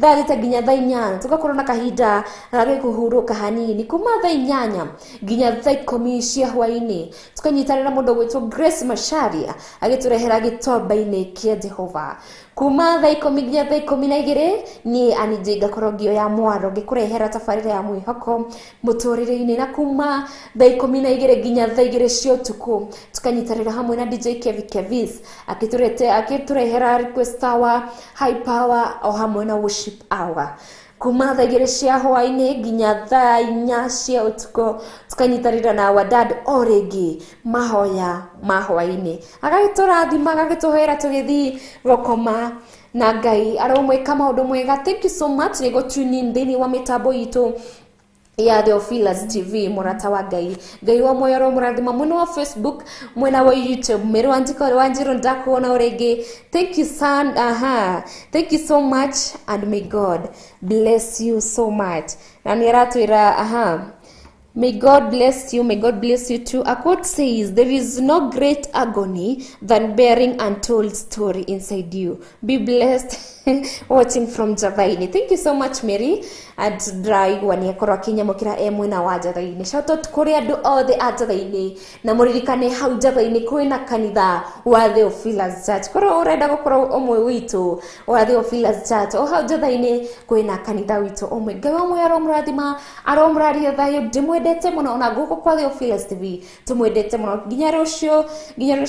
3 nginya thaa 4 tugakorwo na kahinda gage kuhuruka hanini kuma thaa 8 nginya thaa 10 cia hwa-ini tukanyitanira mundu gwitwo Grace Masharia agiturehera gitomba-ini kia Jehova kuma thaa 10 nginya thaa 12 ni anijinga korogio ya mwaro gikurehera tafarira ya Mwihoko Muturire-Ini na kuma thaa 12 nginya thaa 2 cia utuku tukanyitanira hamwe na DJ Kevis akiturehera request hour, high power o hamwe na worship hour kuma thaa 2 cia hwa-ini nginya thaa 4 cia utuku tukanyitanira na wadad oregi mahoya ma hwa-ini agagiturathima agagituhera tugithi gokoma na Ngai aromweka maundu mwega. Thank you so much nigo tune in thini wa mitambo itu ya Theophilus TV MURATA wa Ngai wa moyo murathima muno wa Facebook mwena wa YouTube Mero Wanjiro ndakuona urege. Thank you son, thank you so much and may God bless you so much. Na niratwira may God bless you too. A quote says, there is no great agony than bearing untold story inside you. Be blessed. Watching from Javaini. Thank you so much Mary and dry wani akorwa kinyamukira mwena wa Javaini. Shout out kuri andu othe a Javaini na muririkane hau Javaini kwina kanitha wa Theophilus Church. Korwo urenda gukorwo omwe witu wa Theophilus Church o hau Javaini kwina kanitha witu omwe. Ngai wa moyo murathima aromuraria thayo ndimwendete muno na guko kwa Theophilus TV tumwendete muno nginya rucio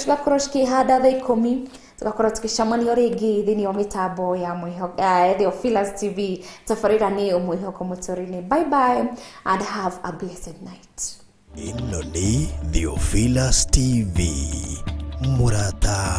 gakorwo cikihanda thaa 10 tugakorwo tukicamania ringi thini wa mitambo ya Mwihoko Theophilus TV tafarira ni Mwihoko Muturire-Ini. Bye bye and have a blessed night. Ino ni Theophilus TV MURATA.